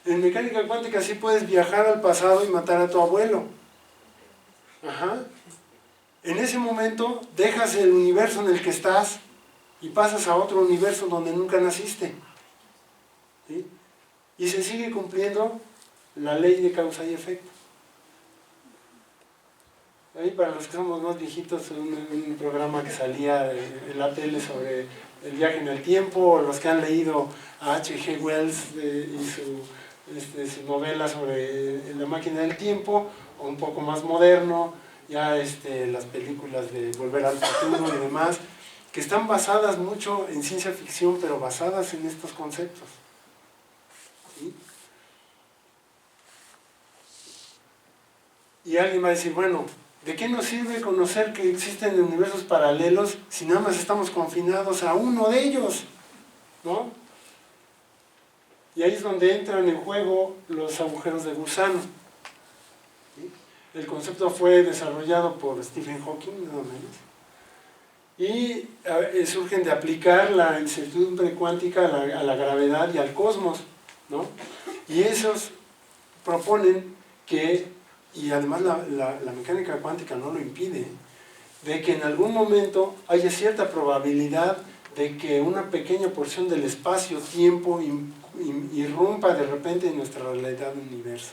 En mecánica cuántica sí puedes viajar al pasado y matar a tu abuelo. Ajá. En ese momento dejas el universo en el que estás y pasas a otro universo donde nunca naciste. ¿Sí? Y se sigue cumpliendo la ley de causa y efecto. Ahí para los que somos más viejitos, un programa que salía en la tele sobre el viaje en el tiempo, o los que han leído a H.G. Wells y su novela sobre la máquina del tiempo, o un poco más moderno, ya las películas de Volver al Futuro y demás, que están basadas mucho en ciencia ficción, pero basadas en estos conceptos. ¿Sí? Y alguien va a decir, bueno, ¿de qué nos sirve conocer que existen universos paralelos si nada más estamos confinados a uno de ellos? ¿No? Y ahí es donde entran en juego los agujeros de gusano. ¿Sí? El concepto fue desarrollado por Stephen Hawking, nada menos. Y surgen de aplicar la incertidumbre cuántica a la gravedad y al cosmos, ¿no? Y esos proponen que, y además la mecánica cuántica no lo impide, de que en algún momento haya cierta probabilidad de que una pequeña porción del espacio-tiempo irrumpa de repente en nuestra realidad del universo.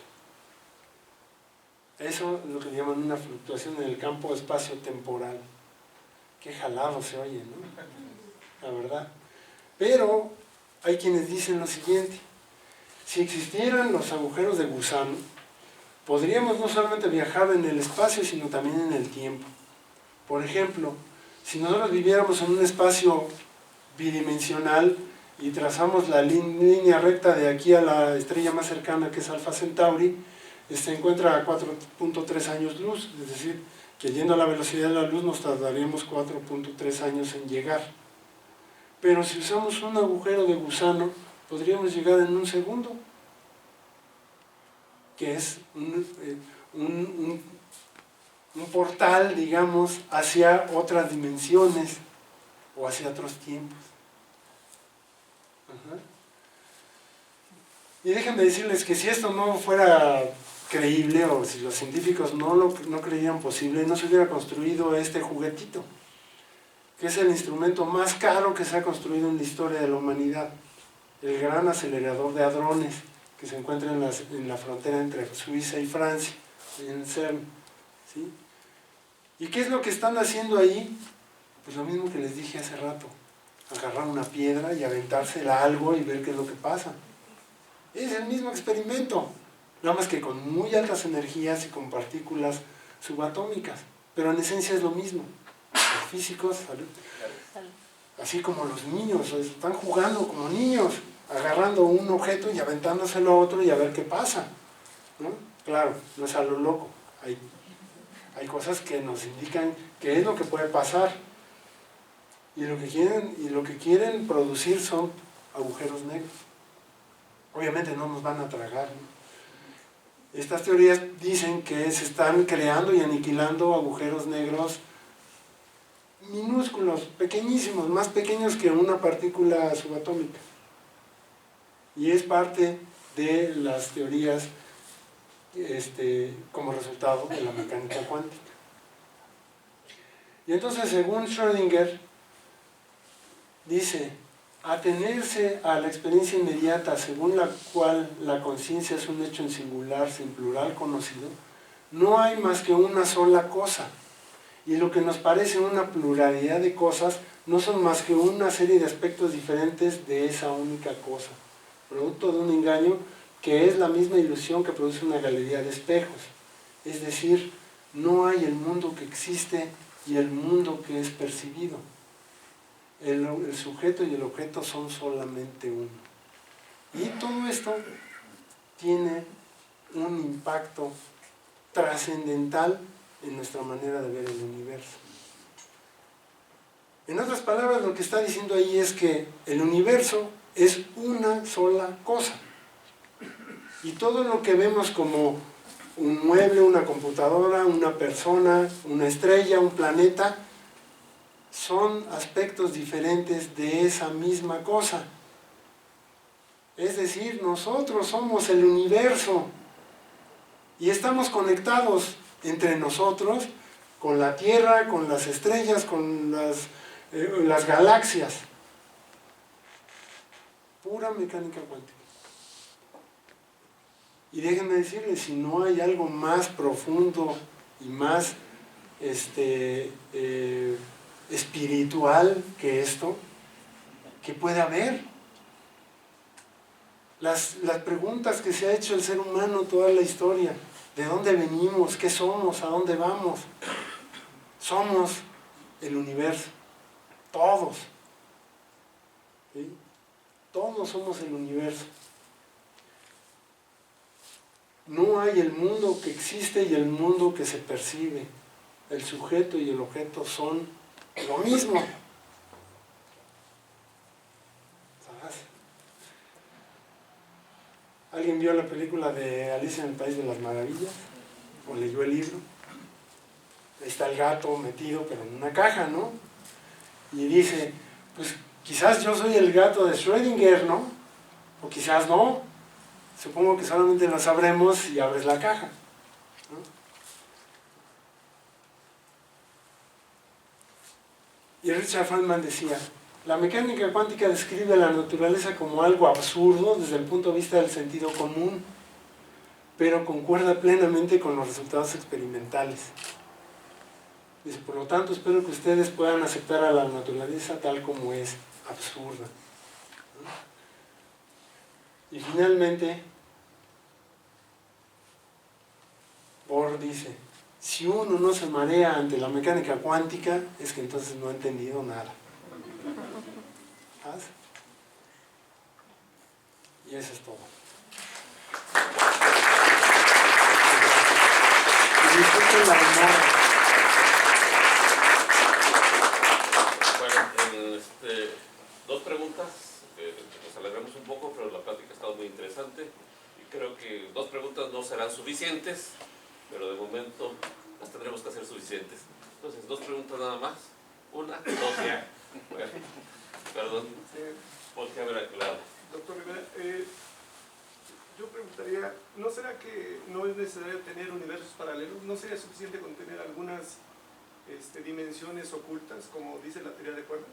Eso es lo que llaman una fluctuación en el campo espacio-temporal. Qué jalado se oye, ¿no? La verdad. Pero hay quienes dicen lo siguiente: si existieran los agujeros de gusano, podríamos no solamente viajar en el espacio, sino también en el tiempo. Por ejemplo, si nosotros viviéramos en un espacio bidimensional y trazamos la línea recta de aquí a la estrella más cercana, que es Alfa Centauri, se encuentra a 4.3 años luz, es decir, que yendo a la velocidad de la luz nos tardaríamos 4.3 años en llegar. Pero si usamos un agujero de gusano, podríamos llegar en un segundo, que es un portal, digamos, hacia otras dimensiones o hacia otros tiempos. Ajá. Y déjenme decirles que si esto no fuera creíble, o si los científicos no creían posible, no se hubiera construido este juguetito, que es el instrumento más caro que se ha construido en la historia de la humanidad, el gran acelerador de hadrones, que se encuentra en la frontera entre Suiza y Francia, en CERN. ¿Sí? ¿Y qué es lo que están haciendo ahí? Pues lo mismo que les dije hace rato: agarrar una piedra y aventársela a algo y ver qué es lo que pasa. Es el mismo experimento, nada más que con muy altas energías y con partículas subatómicas, pero en esencia es lo mismo. Los físicos, así como los niños, están jugando como niños, agarrando un objeto y aventándoselo a otro y a ver qué pasa, ¿no? Claro, no es a lo loco, hay cosas que nos indican qué es lo que puede pasar, y lo que quieren producir son agujeros negros. Obviamente no nos van a tragar, ¿no? Estas teorías dicen que se están creando y aniquilando agujeros negros minúsculos, pequeñísimos, más pequeños que una partícula subatómica. Y es parte de las teorías como resultado de la mecánica cuántica. Y entonces, según Schrödinger, dice: atenerse a la experiencia inmediata, según la cual la conciencia es un hecho en singular, sin plural conocido, no hay más que una sola cosa. y lo que nos parece una pluralidad de cosas no son más que una serie de aspectos diferentes de esa única cosa, producto de un engaño que es la misma ilusión que produce una galería de espejos. Es decir, no hay el mundo que existe y el mundo que es percibido. El sujeto y el objeto son solamente uno. Y todo esto tiene un impacto trascendental en nuestra manera de ver el universo. En otras palabras, lo que está diciendo ahí es que el universo es una sola cosa. Y todo lo que vemos como un mueble, una computadora, una persona, una estrella, un planeta, son aspectos diferentes de esa misma cosa. Es decir, nosotros somos el universo y estamos conectados entre nosotros con la Tierra, con las estrellas, con las galaxias. Pura mecánica cuántica. Y déjenme decirles, si no hay algo más profundo y más espiritual que esto, ¿qué puede haber? Las preguntas que se ha hecho el ser humano toda la historia, ¿de dónde venimos? ¿Qué somos? ¿A dónde vamos? Somos el universo, todos. ¿Sí? Todos somos el universo. No hay el mundo que existe y el mundo que se percibe. El sujeto y el objeto son lo mismo. ¿Sabes? ¿Alguien vio la película de Alicia en el País de las Maravillas? ¿O leyó el libro? Ahí está el gato metido, pero en una caja, ¿no? Y dice, pues quizás yo soy el gato de Schrödinger, ¿no? O quizás no. Supongo que solamente lo sabremos si abres la caja, ¿no? Y Richard Feynman decía, la mecánica cuántica describe la naturaleza como algo absurdo desde el punto de vista del sentido común, pero concuerda plenamente con los resultados experimentales. Dice, por lo tanto, espero que ustedes puedan aceptar a la naturaleza tal como es, absurda. ¿No? Y finalmente, Bohr dice, si uno no se marea ante la mecánica cuántica, es que entonces no ha entendido nada. ¿Sabes? Y eso es todo. Y disfruten la demora. Bueno, dos preguntas, nos alegramos un poco, pero la plática ha estado muy interesante y creo que dos preguntas no serán suficientes, pero de momento las tendremos que hacer suficientes. Entonces, dos preguntas nada más, una, dos ya. Bueno, perdón, porque haber aclarado. Doctor Rivera, yo preguntaría, ¿no será que no es necesario tener universos paralelos? ¿No sería suficiente con tener algunas dimensiones ocultas, como dice la teoría de cuerdas?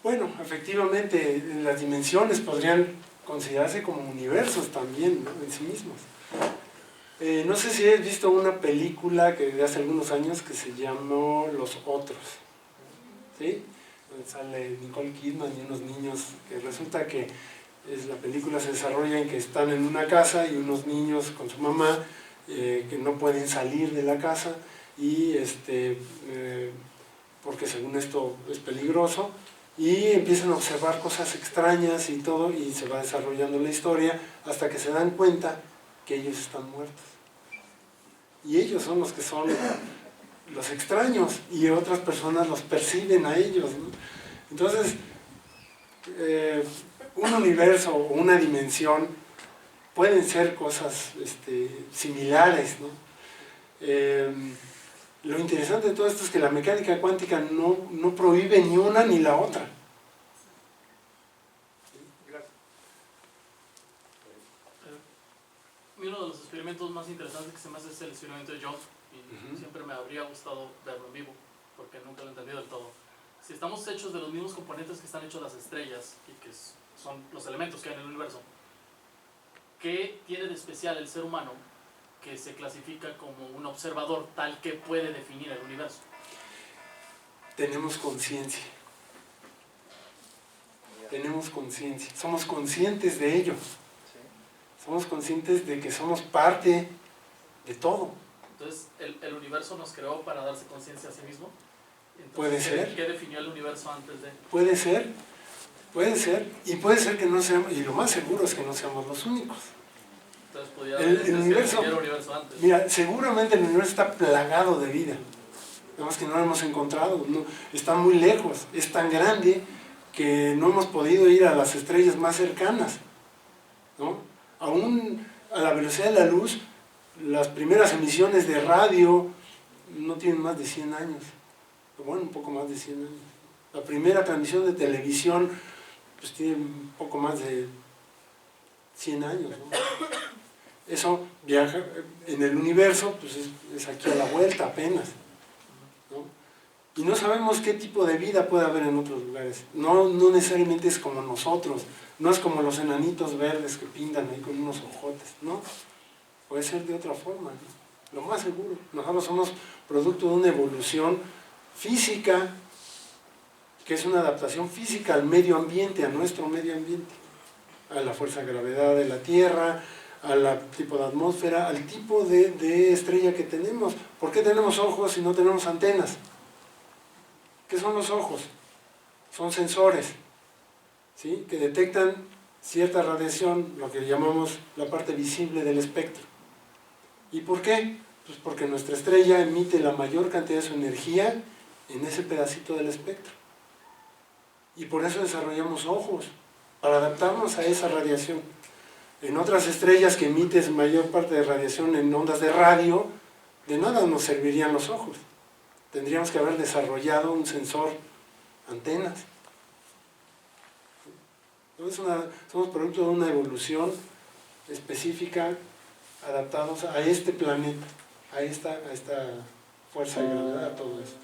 Bueno, efectivamente, las dimensiones podrían considerarse como universos también, ¿no? En sí mismos. No sé si has visto una película que de hace algunos años que se llamó Los Otros, ¿sí? Donde sale Nicole Kidman y unos niños, que resulta que la película se desarrolla en que están en una casa y unos niños con su mamá que no pueden salir de la casa y porque según esto es peligroso, y empiezan a observar cosas extrañas y todo, y se va desarrollando la historia hasta que se dan cuenta que ellos están muertos. Y ellos son los que son los extraños, y otras personas los perciben a ellos, ¿no? Entonces, un universo o una dimensión pueden ser cosas similares, ¿no? Lo interesante de todo esto es que la mecánica cuántica no prohíbe ni una ni la otra. Gracias. Uno de los experimentos más interesantes que se me hace es el experimento de Jones, y siempre me habría gustado verlo en vivo, porque nunca lo he entendido del todo. Si estamos hechos de los mismos componentes que están hechos las estrellas, y que son los elementos que hay en el universo, ¿qué tiene de especial el ser humano que se clasifica como un observador tal que puede definir el universo? Tenemos conciencia. Tenemos conciencia. Somos conscientes de ello. Somos conscientes de que somos parte de todo. Entonces, ¿el universo nos creó para darse conciencia a sí mismo? Entonces, Puede ser. ¿Qué definió el universo antes de...? Puede ser. Puede ser. Y puede ser que no seamos, y lo más seguro es que no seamos los únicos. Entonces, podría El universo, el universo antes. mira, seguramente el universo está plagado de vida. Nada más que no lo hemos encontrado. No, está muy lejos. Es tan grande que no hemos podido ir a las estrellas más cercanas, ¿no? Aún a la velocidad de la luz, las primeras emisiones de radio no tienen más de 100 años, bueno, un poco más de 100 años. La primera transmisión de televisión pues tiene un poco más de 100 años, ¿no? Eso viaja en el universo, pues es aquí a la vuelta apenas, ¿no? Y no sabemos qué tipo de vida puede haber en otros lugares. No necesariamente es como nosotros, no es como los enanitos verdes que pintan ahí con unos ojotes, ¿no? Puede ser de otra forma, ¿no? Lo más seguro. Nosotros somos producto de una evolución física, que es una adaptación física al medio ambiente, a nuestro medio ambiente, a la fuerza de gravedad de la Tierra, al tipo de atmósfera, al tipo de estrella que tenemos. ¿Por qué tenemos ojos y no tenemos antenas? ¿Qué son los ojos? Son sensores, ¿sí?, que detectan cierta radiación, lo que llamamos la parte visible del espectro. ¿Y por qué? Pues porque nuestra estrella emite la mayor cantidad de su energía en ese pedacito del espectro. Y por eso desarrollamos ojos, para adaptarnos a esa radiación. En otras estrellas que emiten mayor parte de radiación en ondas de radio, de nada nos servirían los ojos. Tendríamos que haber desarrollado un sensor, antenas. Entonces somos producto de una evolución específica, adaptados a este planeta, a esta fuerza de gravedad, a todo esto.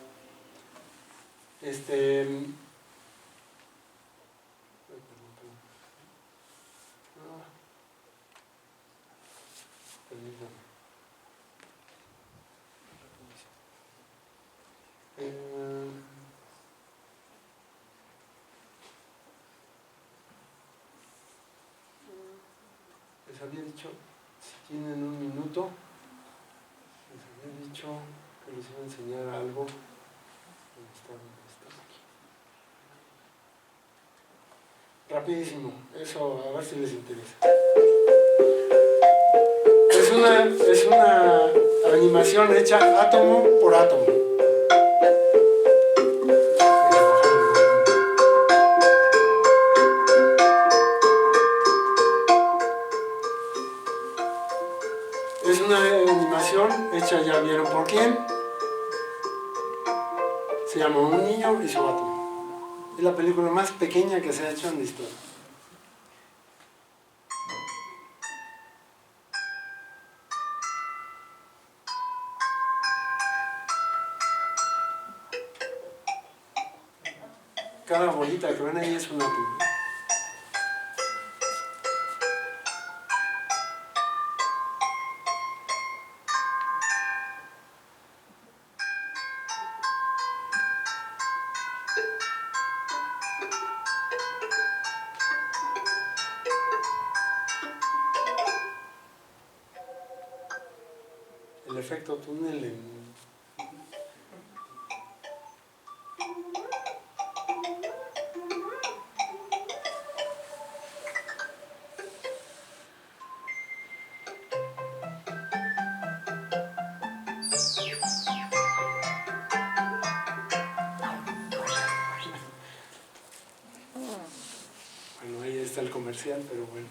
Les había dicho, si tienen un minuto, les había dicho que les iba a enseñar algo. ¿Dónde está aquí? Rapidísimo, eso a ver si les interesa. Es una animación hecha átomo por átomo. Es una animación hecha, ya vieron por quién. Se llama Un niño y su átomo. Es la película más pequeña que se ha hecho en la historia. Cada bolita que ven ahí es un átomo. El efecto túnel en... Bueno, ahí está el comercial, pero bueno.